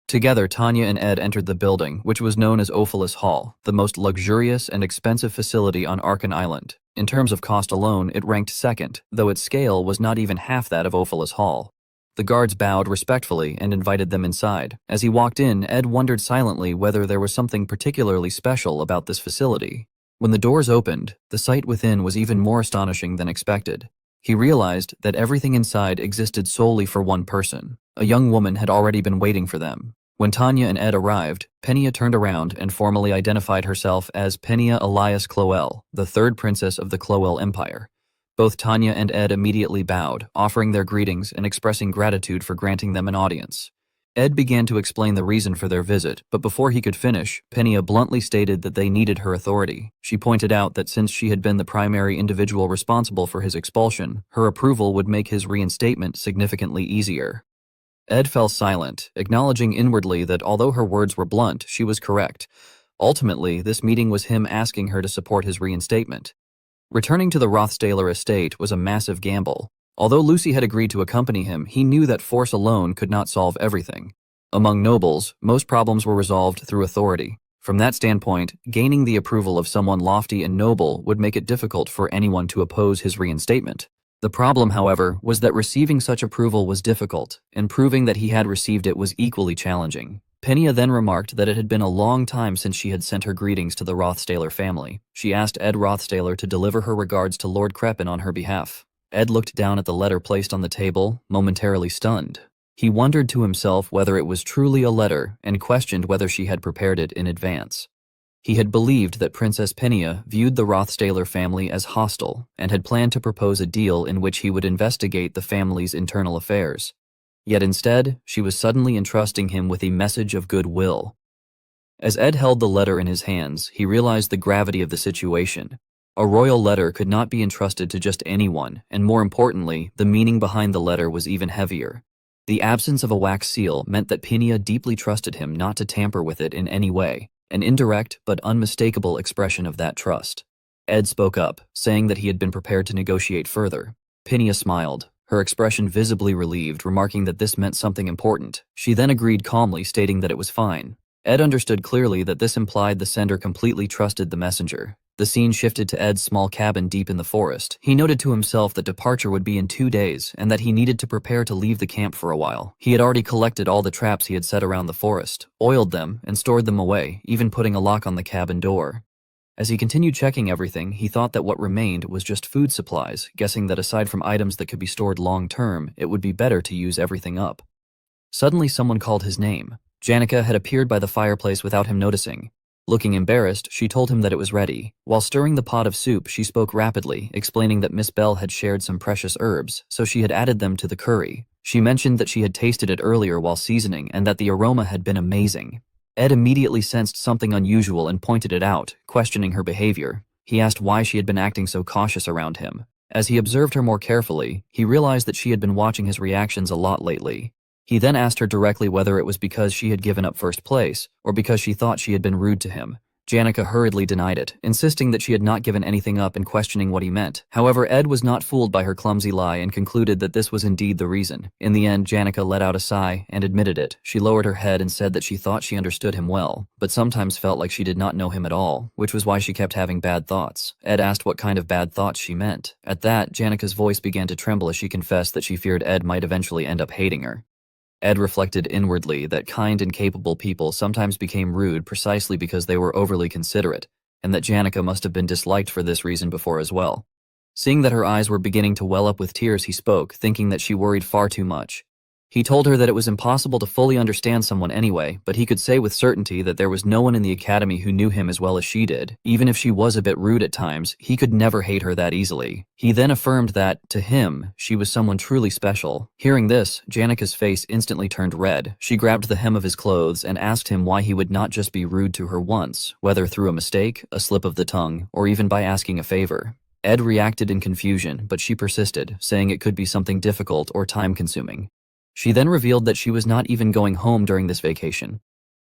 Together, Tanya and Ed entered the building, which was known as Ophelis Hall, the most luxurious and expensive facility on Arkan Island. In terms of cost alone, it ranked second, though its scale was not even half that of Ophelis Hall. The guards bowed respectfully and invited them inside. As he walked in, Ed wondered silently whether there was something particularly special about this facility. When the doors opened, the sight within was even more astonishing than expected. He realized that everything inside existed solely for one person. A young woman had already been waiting for them. When Tanya and Ed arrived, Penia turned around and formally identified herself as Penia Elias Clowell, the third princess of the Clowell Empire. Both Tanya and Ed immediately bowed, offering their greetings and expressing gratitude for granting them an audience. Ed began to explain the reason for their visit, but before he could finish, Penia bluntly stated that they needed her authority. She pointed out that since she had been the primary individual responsible for his expulsion, her approval would make his reinstatement significantly easier. Ed fell silent, acknowledging inwardly that although her words were blunt, she was correct. Ultimately, this meeting was him asking her to support his reinstatement. Returning to the Rothstaler estate was a massive gamble. Although Lucy had agreed to accompany him, he knew that force alone could not solve everything. Among nobles, most problems were resolved through authority. From that standpoint, gaining the approval of someone lofty and noble would make it difficult for anyone to oppose his reinstatement. The problem, however, was that receiving such approval was difficult, and proving that he had received it was equally challenging. Penia then remarked that it had been a long time since she had sent her greetings to the Rothstaler family. She asked Ed Rothstaler to deliver her regards to Lord Crepin on her behalf. Ed looked down at the letter placed on the table, momentarily stunned. He wondered to himself whether it was truly a letter and questioned whether she had prepared it in advance. He had believed that Princess Penia viewed the Rothstaler family as hostile and had planned to propose a deal in which he would investigate the family's internal affairs. Yet instead, she was suddenly entrusting him with a message of goodwill. As Ed held the letter in his hands, he realized the gravity of the situation. A royal letter could not be entrusted to just anyone, and more importantly, the meaning behind the letter was even heavier. The absence of a wax seal meant that Pinia deeply trusted him not to tamper with it in any way, an indirect but unmistakable expression of that trust. Ed spoke up, saying that he had been prepared to negotiate further. Pinia smiled, her expression visibly relieved, remarking that this meant something important. She then agreed calmly, stating that it was fine. Ed understood clearly that this implied the sender completely trusted the messenger. The scene shifted to Ed's small cabin deep in the forest. He noted to himself that departure would be in 2 days and that he needed to prepare to leave the camp for a while. He had already collected all the traps he had set around the forest, oiled them, and stored them away, even putting a lock on the cabin door. As he continued checking everything, he thought that what remained was just food supplies, guessing that aside from items that could be stored long-term, it would be better to use everything up. Suddenly someone called his name. Janica had appeared by the fireplace without him noticing. Looking embarrassed, she told him that it was ready. While stirring the pot of soup, she spoke rapidly, explaining that Miss Bell had shared some precious herbs, so she had added them to the curry. She mentioned that she had tasted it earlier while seasoning and that the aroma had been amazing. Ed immediately sensed something unusual and pointed it out, questioning her behavior. He asked why she had been acting so cautious around him. As he observed her more carefully, he realized that she had been watching his reactions a lot lately. He then asked her directly whether it was because she had given up first place, or because she thought she had been rude to him. Janica hurriedly denied it, insisting that she had not given anything up and questioning what he meant. However, Ed was not fooled by her clumsy lie and concluded that this was indeed the reason. In the end, Janica let out a sigh and admitted it. She lowered her head and said that she thought she understood him well, but sometimes felt like she did not know him at all, which was why she kept having bad thoughts. Ed asked what kind of bad thoughts she meant. At that, Janica's voice began to tremble as she confessed that she feared Ed might eventually end up hating her. Ed reflected inwardly that kind and capable people sometimes became rude precisely because they were overly considerate, and that Janica must have been disliked for this reason before as well. Seeing that her eyes were beginning to well up with tears, he spoke, thinking that she worried far too much. He told her that it was impossible to fully understand someone anyway, but he could say with certainty that there was no one in the academy who knew him as well as she did. Even if she was a bit rude at times, he could never hate her that easily. He then affirmed that, to him, she was someone truly special. Hearing this, Janica's face instantly turned red. She grabbed the hem of his clothes and asked him why he would not just be rude to her once, whether through a mistake, a slip of the tongue, or even by asking a favor. Ed reacted in confusion, but she persisted, saying it could be something difficult or time-consuming. She then revealed that she was not even going home during this vacation.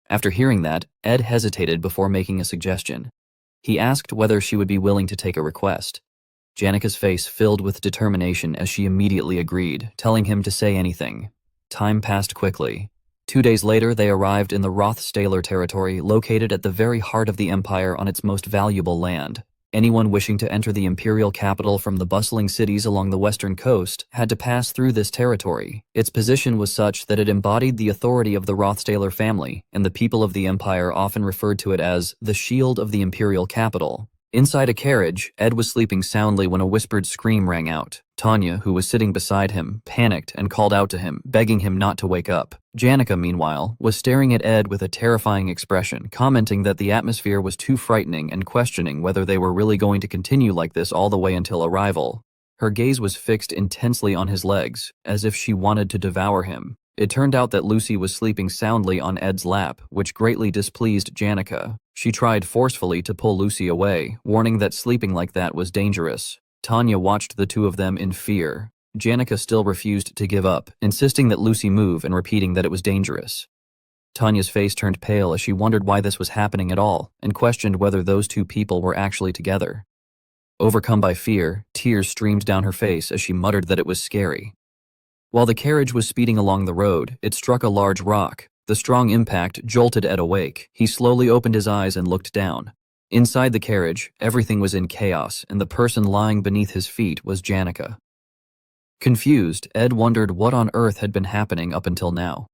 After hearing that, Ed hesitated before making a suggestion. He asked whether she would be willing to take a request. Janica's face filled with determination as she immediately agreed, telling him to say anything. Time passed quickly. 2 days later, they arrived in the Rothstaler territory, located at the very heart of the empire on its most valuable land. Anyone wishing to enter the imperial capital from the bustling cities along the western coast had to pass through this territory. Its position was such that it embodied the authority of the Rothstaler family, and the people of the empire often referred to it as the shield of the imperial capital. Inside a carriage, Ed was sleeping soundly when a whispered scream rang out. Tanya, who was sitting beside him, panicked and called out to him, begging him not to wake up. Janica, meanwhile, was staring at Ed with a terrifying expression, commenting that the atmosphere was too frightening and questioning whether they were really going to continue like this all the way until arrival. Her gaze was fixed intensely on his legs, as if she wanted to devour him. It turned out that Lucy was sleeping soundly on Ed's lap, which greatly displeased Janica. She tried forcefully to pull Lucy away, warning that sleeping like that was dangerous. Tanya watched the two of them in fear. Janica still refused to give up, insisting that Lucy move and repeating that it was dangerous. Tanya's face turned pale as she wondered why this was happening at all, and questioned whether those two people were actually together. Overcome by fear, tears streamed down her face as she muttered that it was scary. While the carriage was speeding along the road, it struck a large rock. The strong impact jolted Ed awake. He slowly opened his eyes and looked down. Inside the carriage, everything was in chaos, and the person lying beneath his feet was Janica. Confused, Ed wondered what on earth had been happening up until now.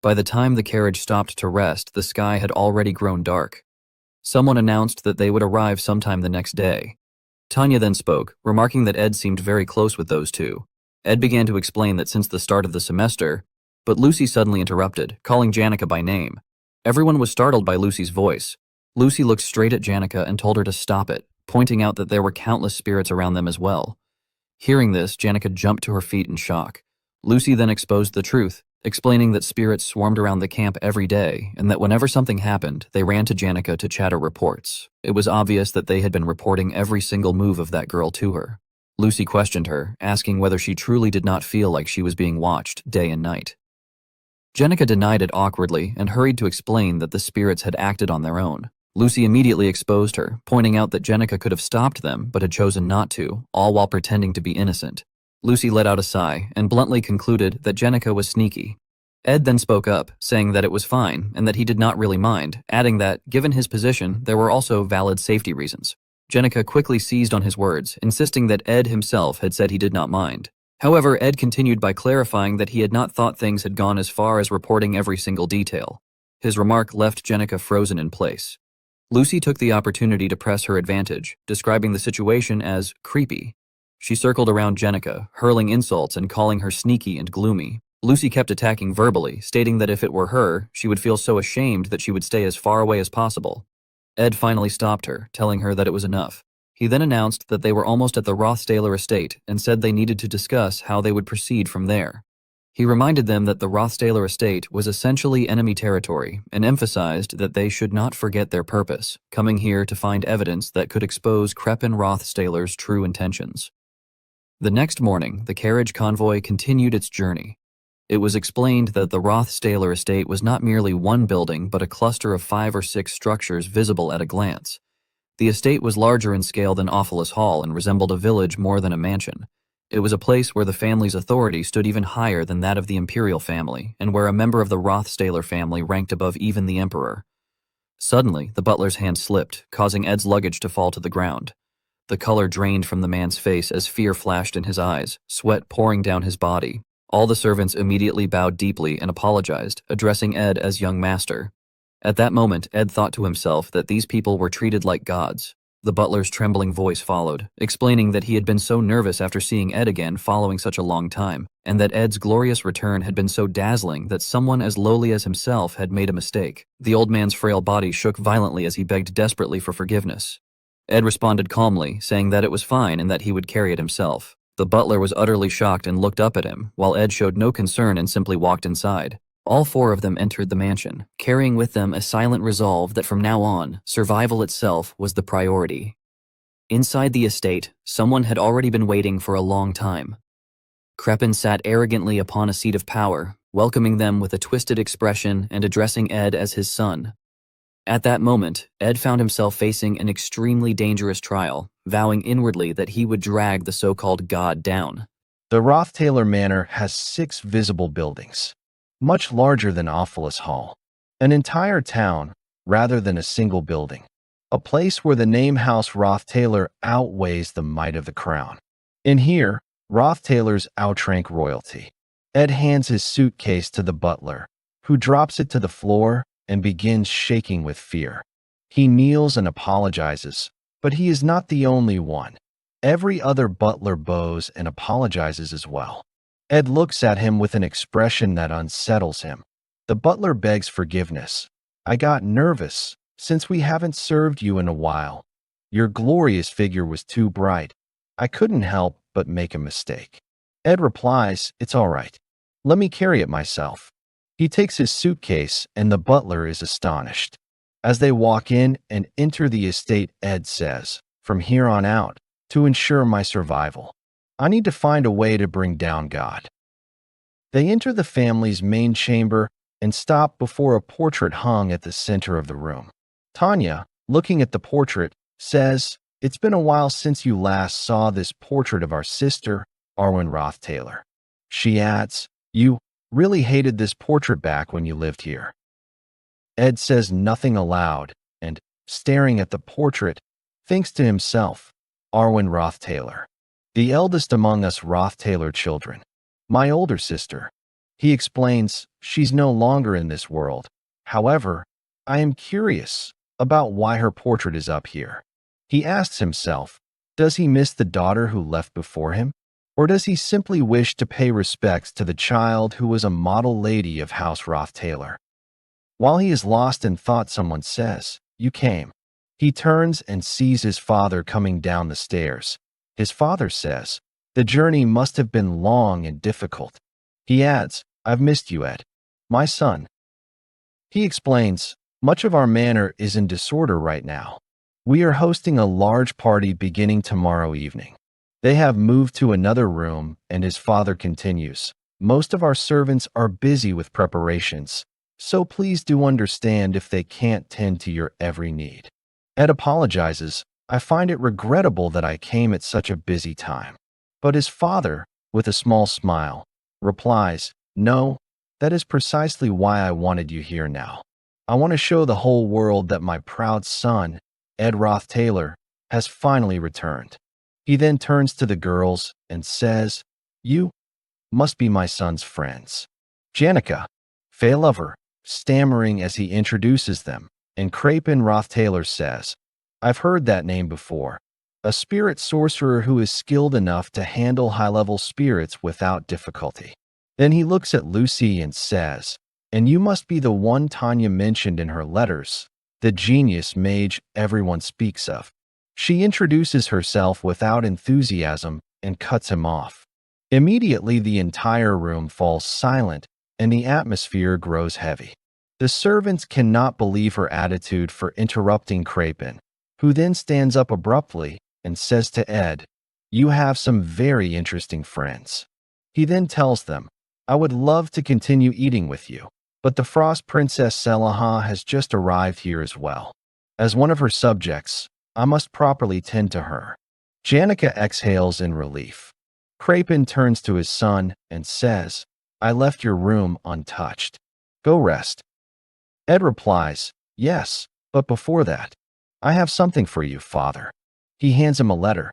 By the time the carriage stopped to rest, the sky had already grown dark. Someone announced that they would arrive sometime the next day. Tanya then spoke, remarking that Ed seemed very close with those two. Ed began to explain that since the start of the semester, but Lucy suddenly interrupted, calling Janica by name. Everyone was startled by Lucy's voice. Lucy looked straight at Janica and told her to stop it, pointing out that there were countless spirits around them as well. Hearing this, Janica jumped to her feet in shock. Lucy then exposed the truth, explaining that spirits swarmed around the camp every day, and that whenever something happened, they ran to Janica to chatter reports. It was obvious that they had been reporting every single move of that girl to her. Lucy questioned her, asking whether she truly did not feel like she was being watched day and night. Jenica denied it awkwardly and hurried to explain that the spirits had acted on their own. Lucy immediately exposed her, pointing out that Jenica could have stopped them but had chosen not to, all while pretending to be innocent. Lucy let out a sigh and bluntly concluded that Jenica was sneaky. Ed then spoke up, saying that it was fine and that he did not really mind, adding that, given his position, there were also valid safety reasons. Jenica quickly seized on his words, insisting that Ed himself had said he did not mind. However, Ed continued by clarifying that he had not thought things had gone as far as reporting every single detail. His remark left Jenica frozen in place. Lucy took the opportunity to press her advantage, describing the situation as creepy. She circled around Jenica, hurling insults and calling her sneaky and gloomy. Lucy kept attacking verbally, stating that if it were her, she would feel so ashamed that she would stay as far away as possible. Ed finally stopped her, telling her that it was enough. He then announced that they were almost at the Rothstaler estate and said they needed to discuss how they would proceed from there. He reminded them that the Rothstaler estate was essentially enemy territory and emphasized that they should not forget their purpose, coming here to find evidence that could expose Krepin Rothstaler's true intentions. The next morning, the carriage convoy continued its journey. It was explained that the Rothstaler estate was not merely one building but a cluster of 5 or 6 structures visible at a glance. The estate was larger in scale than Offalis Hall and resembled a village more than a mansion. It was a place where the family's authority stood even higher than that of the imperial family, and where a member of the Rothstaler family ranked above even the emperor. Suddenly, the butler's hand slipped, causing Ed's luggage to fall to the ground. The color drained from the man's face as fear flashed in his eyes, sweat pouring down his body. All the servants immediately bowed deeply and apologized, addressing Ed as young master. At that moment, Ed thought to himself that these people were treated like gods. The butler's trembling voice followed, explaining that he had been so nervous after seeing Ed again following such a long time, and that Ed's glorious return had been so dazzling that someone as lowly as himself had made a mistake. The old man's frail body shook violently as he begged desperately for forgiveness. Ed responded calmly, saying that it was fine and that he would carry it himself. The butler was utterly shocked and looked up at him, while Ed showed no concern and simply walked inside. All 4 of them entered the mansion, carrying with them a silent resolve that from now on, survival itself was the priority. Inside the estate, someone had already been waiting for a long time. Krepin sat arrogantly upon a seat of power, welcoming them with a twisted expression and addressing Ed as his son. At that moment, Ed found himself facing an extremely dangerous trial, vowing inwardly that he would drag the so-called god down. The Rothtaler Manor has 6 visible buildings, much larger than Offalis Hall, an entire town rather than a single building, a place where the name House Rothtaler outweighs the might of the crown. In here, Rothtailers outrank royalty. Ed hands his suitcase to the butler, who drops it to the floor and begins shaking with fear. He kneels and apologizes, but he is not the only one. Every other butler bows and apologizes as well. Ed looks at him with an expression that unsettles him. The butler begs forgiveness. I got nervous, since we haven't served you in a while. Your glorious figure was too bright. I couldn't help but make a mistake. Ed replies, it's all right. Let me carry it myself. He takes his suitcase, and the butler is astonished. As they walk in and enter the estate, Ed says, from here on out, to ensure my survival, I need to find a way to bring down God. They enter the family's main chamber and stop before a portrait hung at the center of the room. Tanya, looking at the portrait, says, it's been a while since you last saw this portrait of our sister, Arwen Rothtaler. She adds, you really hated this portrait back when you lived here. Ed says nothing aloud and, staring at the portrait, thinks to himself, Arwen Rothtaler, the eldest among us Rothtaler children, my older sister. He explains, she's no longer in this world. However, I am curious about why her portrait is up here. He asks himself, does he miss the daughter who left before him? Or does he simply wish to pay respects to the child who was a model lady of House Rothtaler? While he is lost in thought, someone says, you came. He turns and sees his father coming down the stairs. His father says, the journey must have been long and difficult. He adds, I've missed you, Ed. My son. He explains, much of our manor is in disorder right now. We are hosting a large party beginning tomorrow evening. They have moved to another room, and his father continues. Most of our servants are busy with preparations, so please do understand if they can't tend to your every need. Ed apologizes. I find it regrettable that I came at such a busy time. But his father, with a small smile, replies, No, that is precisely why I wanted you here now. I want to show the whole world that my proud son, Ed Roth Taylor, has finally returned. He then turns to the girls and says, You must be my son's friends. Janica, Faye Lover, stammering as he introduces them, and Crapin Roth Taylor says, I've heard that name before. A spirit sorcerer who is skilled enough to handle high-level spirits without difficulty. Then he looks at Lucy and says, And you must be the one Tanya mentioned in her letters, the genius mage everyone speaks of. She introduces herself without enthusiasm and cuts him off. Immediately, the entire room falls silent and the atmosphere grows heavy. The servants cannot believe her attitude for interrupting Crapin, who then stands up abruptly and says to Ed, You have some very interesting friends. He then tells them, I would love to continue eating with you, but the Frost Princess Selaha has just arrived here as well. As one of her subjects, I must properly tend to her. Janica exhales in relief. Crapin turns to his son and says, I left your room untouched. Go rest. Ed replies, Yes, but before that, I have something for you, father. He hands him a letter.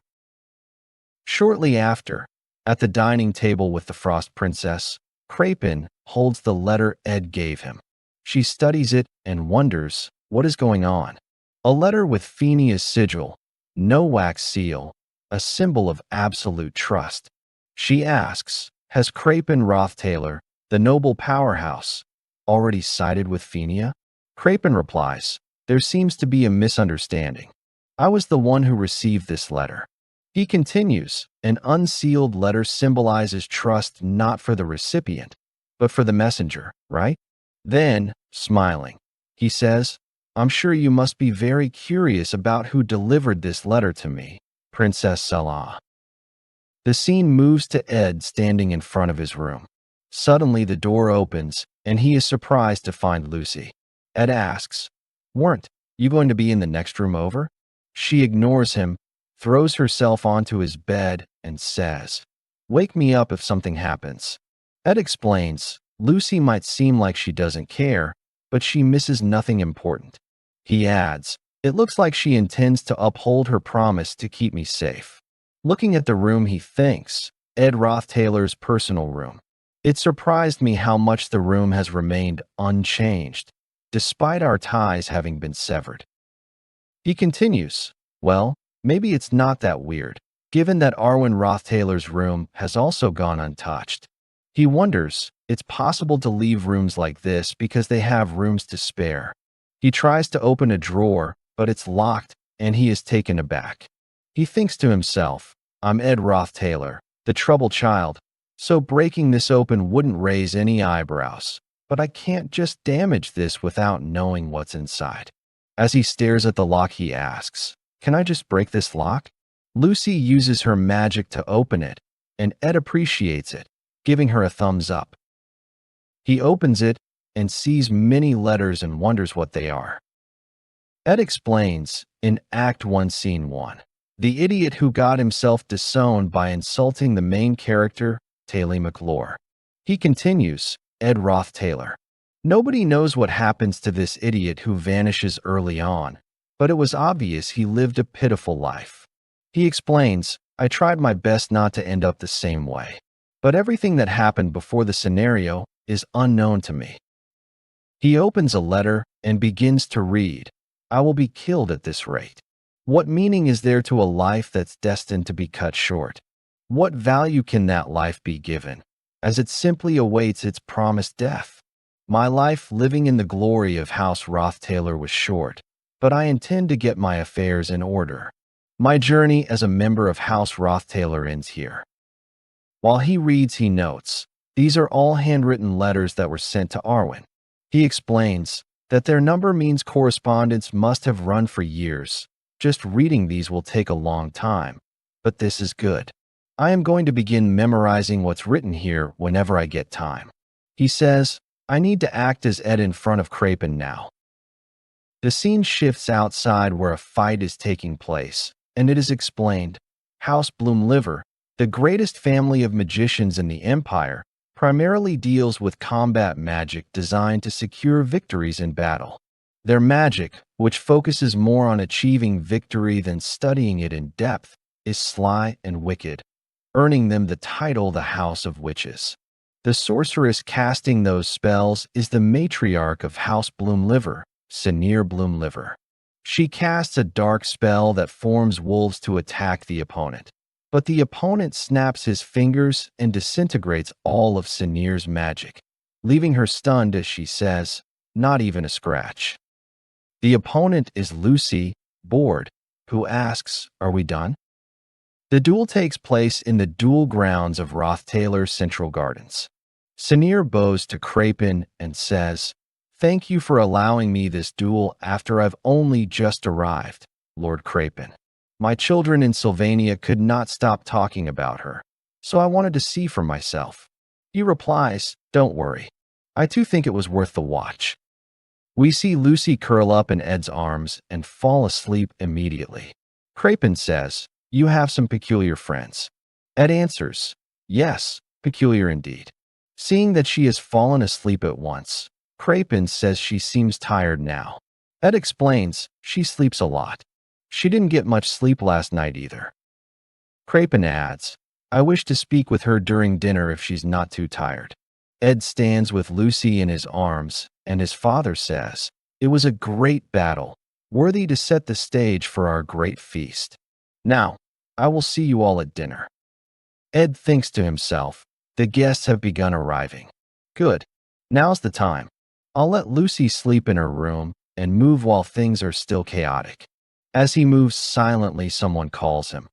Shortly after, at the dining table with the Frost Princess, Crapin holds the letter Ed gave him. She studies it and wonders what is going on. A letter with Phenia's sigil, no wax seal, a symbol of absolute trust. She asks, Has Crapin Roth Taylor, the noble powerhouse, already sided with Phenia? Crapin replies, There seems to be a misunderstanding. I was the one who received this letter. He continues, An unsealed letter symbolizes trust not for the recipient, but for the messenger, right? Then, smiling, he says, I'm sure you must be very curious about who delivered this letter to me, Princess Salah. The scene moves to Ed standing in front of his room. Suddenly the door opens, and he is surprised to find Lucy. Ed asks, Weren't you going to be in the next room over? She ignores him, throws herself onto his bed, and says, Wake me up if something happens. Ed explains, Lucy might seem like she doesn't care, but she misses nothing important. He adds, It looks like she intends to uphold her promise to keep me safe. Looking at the room, he thinks, Ed Roth Taylor's personal room. It surprised me how much the room has remained unchanged, despite our ties having been severed. He continues, Well, maybe it's not that weird, given that Arwen Roth Taylor's room has also gone untouched. He wonders, it's possible to leave rooms like this because they have rooms to spare. He tries to open a drawer, but it's locked, and he is taken aback. He thinks to himself, I'm Ed Roth Taylor, the troubled child, so breaking this open wouldn't raise any eyebrows, but I can't just damage this without knowing what's inside. As he stares at the lock, he asks, Can I just break this lock? Lucy uses her magic to open it, and Ed appreciates it, giving her a thumbs up. He opens it and sees many letters and wonders what they are. Ed explains, in Act 1, Scene 1, the idiot who got himself disowned by insulting the main character, Taylor McClure. He continues, Ed Roth Taylor. Nobody knows what happens to this idiot who vanishes early on, but it was obvious he lived a pitiful life. He explains, I tried my best not to end up the same way, but everything that happened before the scenario is unknown to me. He opens a letter and begins to read, I will be killed at this rate. What meaning is there to a life that's destined to be cut short? What value can that life be given, as it simply awaits its promised death? My life living in the glory of House Roth Taylor was short, but I intend to get my affairs in order. My journey as a member of House Roth Taylor ends here. While he reads, he notes, these are all handwritten letters that were sent to Arwen. He explains that their number means correspondence must have run for years. Just reading these will take a long time, but this is good. I am going to begin memorizing what's written here whenever I get time. He says, I need to act as Ed in front of Krapen now. The scene shifts outside where a fight is taking place, and it is explained. House Bloomliver, the greatest family of magicians in the Empire, primarily deals with combat magic designed to secure victories in battle. Their magic, which focuses more on achieving victory than studying it in depth, is sly and wicked, earning them the title the House of Witches. The sorceress casting those spells is the matriarch of House Bloomliver, Senir Bloomliver. She casts a dark spell that forms wolves to attack the opponent, but the opponent snaps his fingers and disintegrates all of Senir's magic, leaving her stunned as she says, not even a scratch. The opponent is Lucy, bored, who asks, are we done? The duel takes place in the duel grounds of Rothtailor Central Gardens. Senir bows to Krapen and says, thank you for allowing me this duel after I've only just arrived, Lord Krapen. My children in Sylvania could not stop talking about her, so I wanted to see for myself. He replies, don't worry. I too think it was worth the watch. We see Lucy curl up in Ed's arms and fall asleep immediately. Krapen says, you have some peculiar friends. Ed answers, yes, peculiar indeed. Seeing that she has fallen asleep at once, Krapen says she seems tired now. Ed explains she sleeps a lot. She didn't get much sleep last night either. Krapen adds, I wish to speak with her during dinner if she's not too tired. Ed stands with Lucy in his arms, and his father says, it was a great battle, worthy to set the stage for our great feast. Now, I will see you all at dinner. Ed thinks to himself, the guests have begun arriving. Good. Now's the time. I'll let Lucy sleep in her room and move while things are still chaotic. As he moves silently, someone calls him.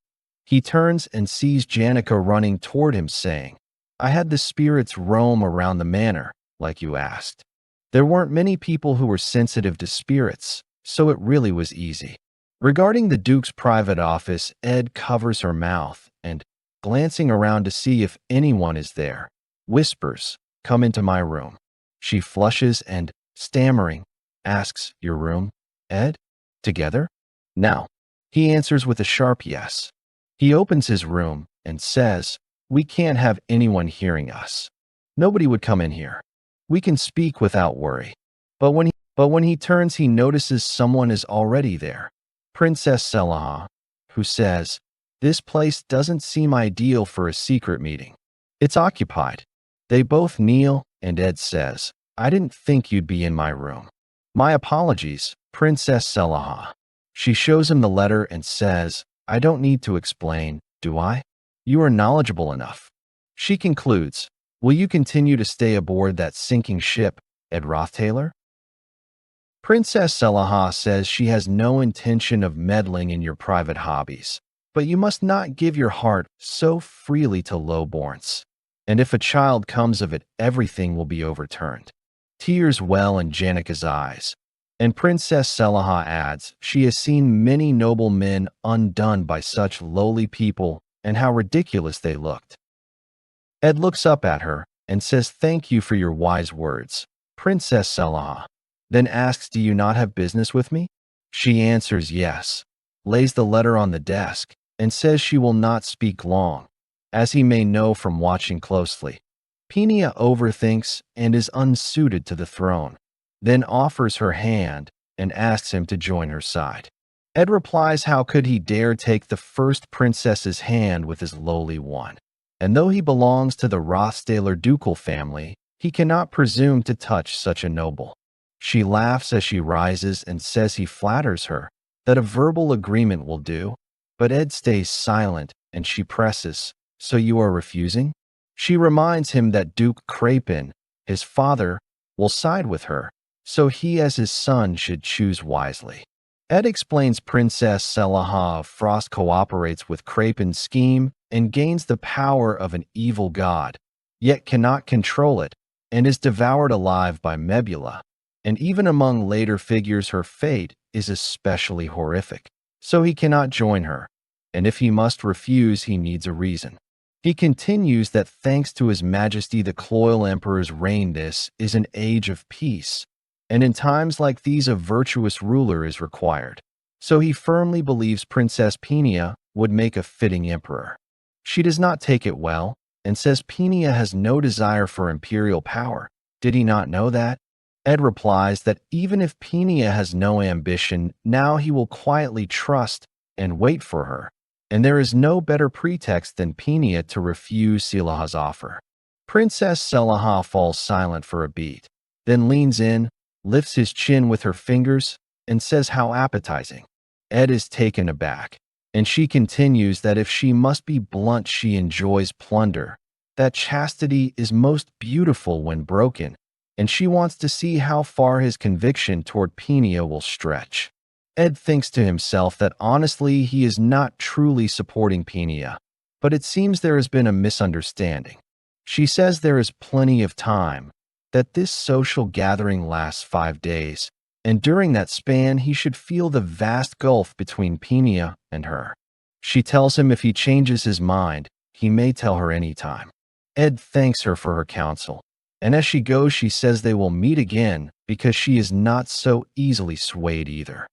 He turns and sees Janica running toward him, saying, I had the spirits roam around the manor, like you asked. There weren't many people who were sensitive to spirits, so it really was easy. Regarding the Duke's private office, Ed covers her mouth and, glancing around to see if anyone is there, whispers, come into my room. She flushes and, stammering, asks, your room, Ed? Together? Now. He answers with a sharp yes. He opens his room and says, we can't have anyone hearing us. Nobody would come in here. We can speak without worry. But when he turns, he notices someone is already there. Princess Selaha, who says, this place doesn't seem ideal for a secret meeting. It's occupied. They both kneel, and Ed says, I didn't think you'd be in my room. My apologies, Princess Selaha. She shows him the letter and says, I don't need to explain, do I? You are knowledgeable enough. She concludes, will you continue to stay aboard that sinking ship, Ed Rothtailor? Princess Selaha says she has no intention of meddling in your private hobbies, but you must not give your heart so freely to lowborns. And if a child comes of it, everything will be overturned. Tears well in Janica's eyes, and Princess Selaha adds she has seen many noble men undone by such lowly people and how ridiculous they looked. Ed looks up at her and says thank you for your wise words, Princess Selaha, then asks do you not have business with me? She answers yes, lays the letter on the desk, and says she will not speak long, as he may know from watching closely. Peenia overthinks and is unsuited to the throne, then offers her hand and asks him to join her side. Ed replies how could he dare take the first princess's hand with his lowly one, and though he belongs to the Rothstailor ducal family, he cannot presume to touch such a noble. She laughs as she rises and says he flatters her, that a verbal agreement will do, but Ed stays silent and she presses, so you are refusing? She reminds him that Duke Krapen, his father, will side with her, so he as his son should choose wisely. Ed explains Princess Selaha of Frost cooperates with Krapen's scheme and gains the power of an evil god, yet cannot control it, and is devoured alive by Mebula. And even among later figures her fate is especially horrific, so he cannot join her, and if he must refuse he needs a reason. He continues that thanks to His Majesty the Loyal Emperor's reign, this is an age of peace, and in times like these a virtuous ruler is required. So he firmly believes Princess Pinia would make a fitting emperor. She does not take it well, and says Pinia has no desire for imperial power. Did he not know that? Ed replies that even if Pinia has no ambition, now he will quietly trust and wait for her, and there is no better pretext than Pinia to refuse Selaha's offer. Princess Selaha falls silent for a beat, then leans in, lifts his chin with her fingers, and says how appetizing. Ed is taken aback, and she continues that if she must be blunt, she enjoys plunder, that chastity is most beautiful when broken, and she wants to see how far his conviction toward Pinia will stretch. Ed thinks to himself that honestly he is not truly supporting Pinia, but it seems there has been a misunderstanding. She says there is plenty of time, that this social gathering lasts 5 days, and during that span he should feel the vast gulf between Pinia and her. She tells him if he changes his mind, he may tell her anytime. Ed thanks her for her counsel, and as she goes she says they will meet again because she is not so easily swayed either.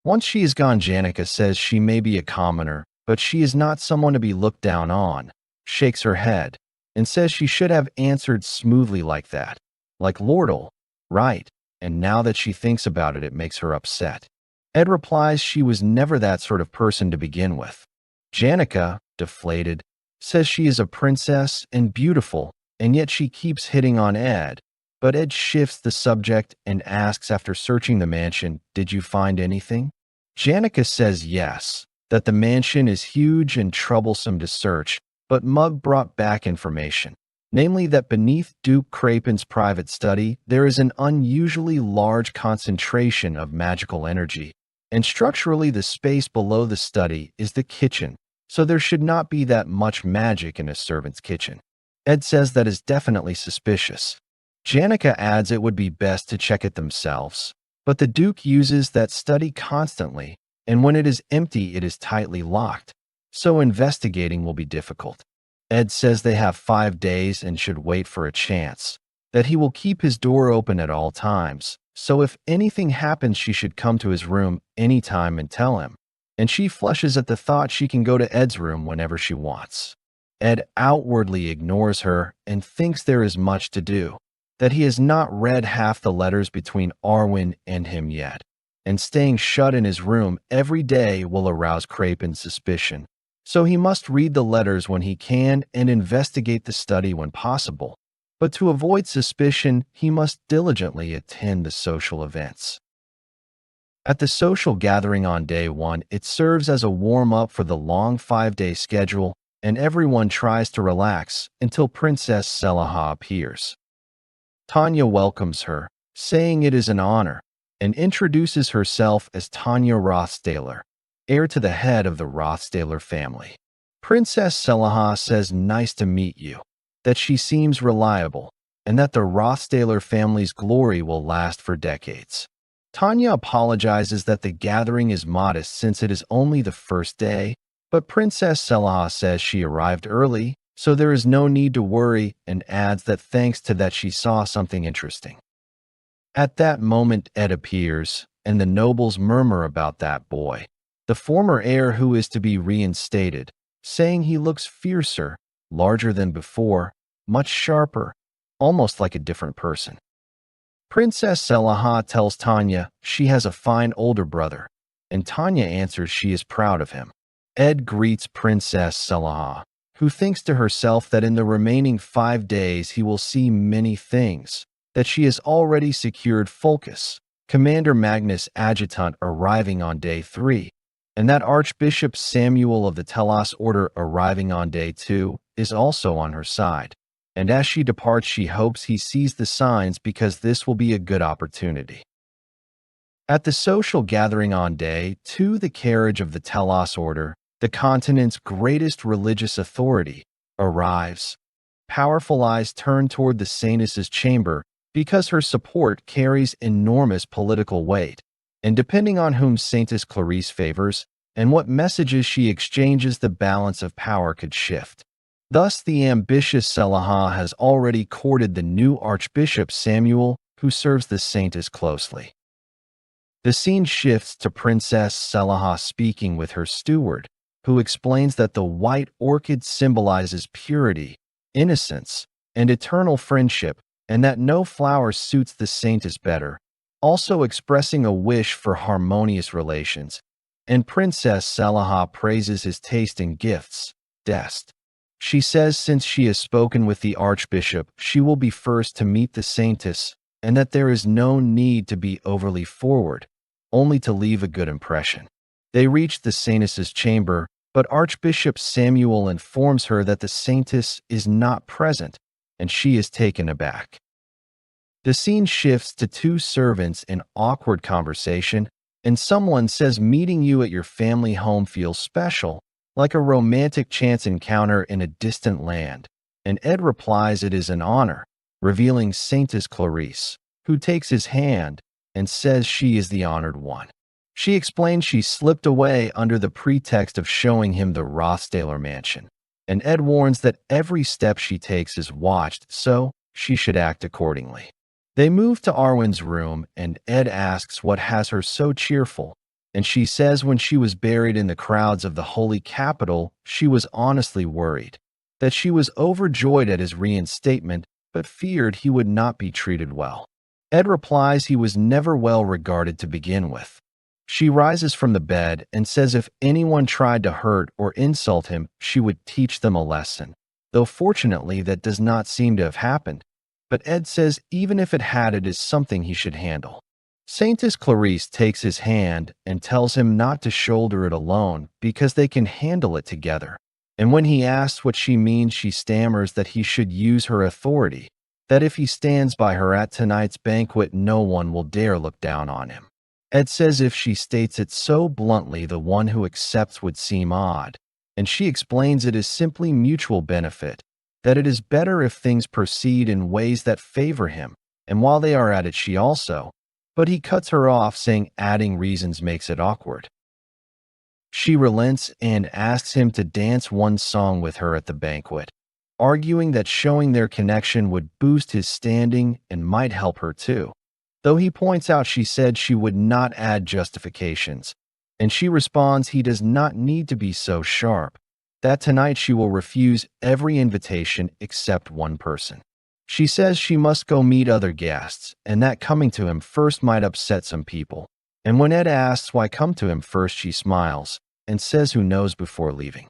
Once she is gone, Janica says she may be a commoner, but she is not someone to be looked down on, shakes her head, and says she should have answered smoothly like that. Like Lordle, right, and now that she thinks about it, it makes her upset. Ed replies she was never that sort of person to begin with. Janica, deflated, says she is a princess and beautiful, and yet she keeps hitting on Ed. But Ed shifts the subject and asks after searching the mansion, "Did you find anything?" Janica says yes, that the mansion is huge and troublesome to search, but Mug brought back information, namely that beneath Duke Crapen's private study, there is an unusually large concentration of magical energy, and structurally the space below the study is the kitchen, so there should not be that much magic in a servant's kitchen. Ed says that is definitely suspicious. Janica adds it would be best to check it themselves, but the Duke uses that study constantly, and when it is empty it is tightly locked, so investigating will be difficult. Ed says they have 5 days and should wait for a chance, that he will keep his door open at all times, so if anything happens she should come to his room anytime and tell him, and she flushes at the thought she can go to Ed's room whenever she wants. Ed outwardly ignores her and thinks there is much to do, that he has not read half the letters between Arwen and him yet, and staying shut in his room every day will arouse Crapen's suspicion, so he must read the letters when he can and investigate the study when possible. But to avoid suspicion, he must diligently attend the social events. At the social gathering on day 1, it serves as a warm-up for the long 5-day schedule, and everyone tries to relax until Princess Selaha appears. Tanya welcomes her, saying it is an honor, and introduces herself as Tanya Rothstaler, heir to the head of the Rothstaler family. Princess Selaha says nice to meet you, that she seems reliable, and that the Rothstaler family's glory will last for decades. Tanya apologizes that the gathering is modest since it is only the first day, but Princess Selaha says she arrived early, so there is no need to worry, and adds that thanks to that she saw something interesting. At that moment Ed appears, and the nobles murmur about that boy, the former heir who is to be reinstated, saying he looks fiercer, larger than before, much sharper, almost like a different person. Princess Selaha tells Tanya she has a fine older brother, and Tanya answers she is proud of him. Ed greets Princess Selaha, who thinks to herself that in the remaining 5 days he will see many things, that she has already secured Fulcus, Commander Magnus Adjutant arriving on day 3, and that Archbishop Samuel of the Telos Order arriving on day 2 is also on her side, and as she departs she hopes he sees the signs because this will be a good opportunity. At the social gathering on day 2, the carriage of the Telos Order, the continent's greatest religious authority, arrives. Powerful eyes turn toward the Saintess's chamber because her support carries enormous political weight, and depending on whom Saintess Clarice favors, and what messages she exchanges the balance of power could shift. Thus, the ambitious Selaha has already courted the new Archbishop Samuel, who serves the saintess closely. The scene shifts to Princess Selaha speaking with her steward, who explains that the white orchid symbolizes purity, innocence, and eternal friendship, and that no flower suits the saintess better, also expressing a wish for harmonious relations. And Princess Selaha praises his taste in gifts, Dest. She says since she has spoken with the Archbishop, she will be first to meet the saintess, and that there is no need to be overly forward, only to leave a good impression. They reach the saintess's chamber, but Archbishop Samuel informs her that the saintess is not present, and she is taken aback. The scene shifts to two servants in awkward conversation, and someone says meeting you at your family home feels special, like a romantic chance encounter in a distant land, and Ed replies it is an honor, revealing Saintess Clarice, who takes his hand and says she is the honored one. She explains she slipped away under the pretext of showing him the Rothstaler mansion, and Ed warns that every step she takes is watched, so she should act accordingly. They move to Arwen's room, and Ed asks what has her so cheerful, and she says when she was buried in the crowds of the holy capital, she was honestly worried, that she was overjoyed at his reinstatement, but feared he would not be treated well. Ed replies he was never well regarded to begin with. She rises from the bed and says if anyone tried to hurt or insult him, she would teach them a lesson, though fortunately that does not seem to have happened. But Ed says even if it had, it is something he should handle. Saintess Clarice takes his hand and tells him not to shoulder it alone because they can handle it together. And when he asks what she means, she stammers that he should use her authority, that if he stands by her at tonight's banquet, no one will dare look down on him. Ed says if she states it so bluntly, the one who accepts would seem odd, and she explains it is simply mutual benefit, that it is better if things proceed in ways that favor him, and while they are at it she also, but he cuts her off saying adding reasons makes it awkward. She relents and asks him to dance one song with her at the banquet, arguing that showing their connection would boost his standing and might help her too, though he points out she said she would not add justifications, and she responds he does not need to be so sharp, that tonight she will refuse every invitation except one person. She says she must go meet other guests, and that coming to him first might upset some people. And when Ed asks why come to him first, she smiles and says who knows before leaving.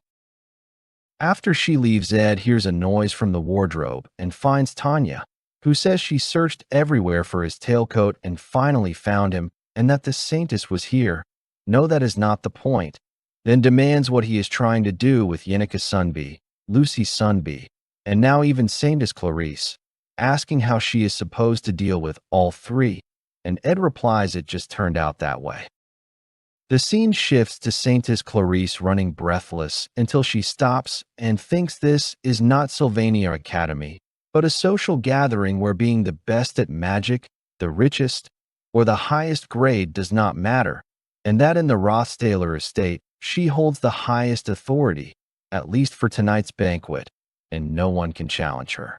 After she leaves, Ed hears a noise from the wardrobe and finds Tanya, who says she searched everywhere for his tailcoat and finally found him, and that the saintess was here. No, that is not the point. Then demands what he is trying to do with Yenica Sunby, Lucy Sunby, and now even Saintess Clarice, asking how she is supposed to deal with all three, and Ed replies it just turned out that way. The scene shifts to Saintess Clarice running breathless until she stops and thinks this is not Sylvania Academy, but a social gathering where being the best at magic, the richest, or the highest grade does not matter, and that in the Rothstaler estate, she holds the highest authority, at least for tonight's banquet, and no one can challenge her.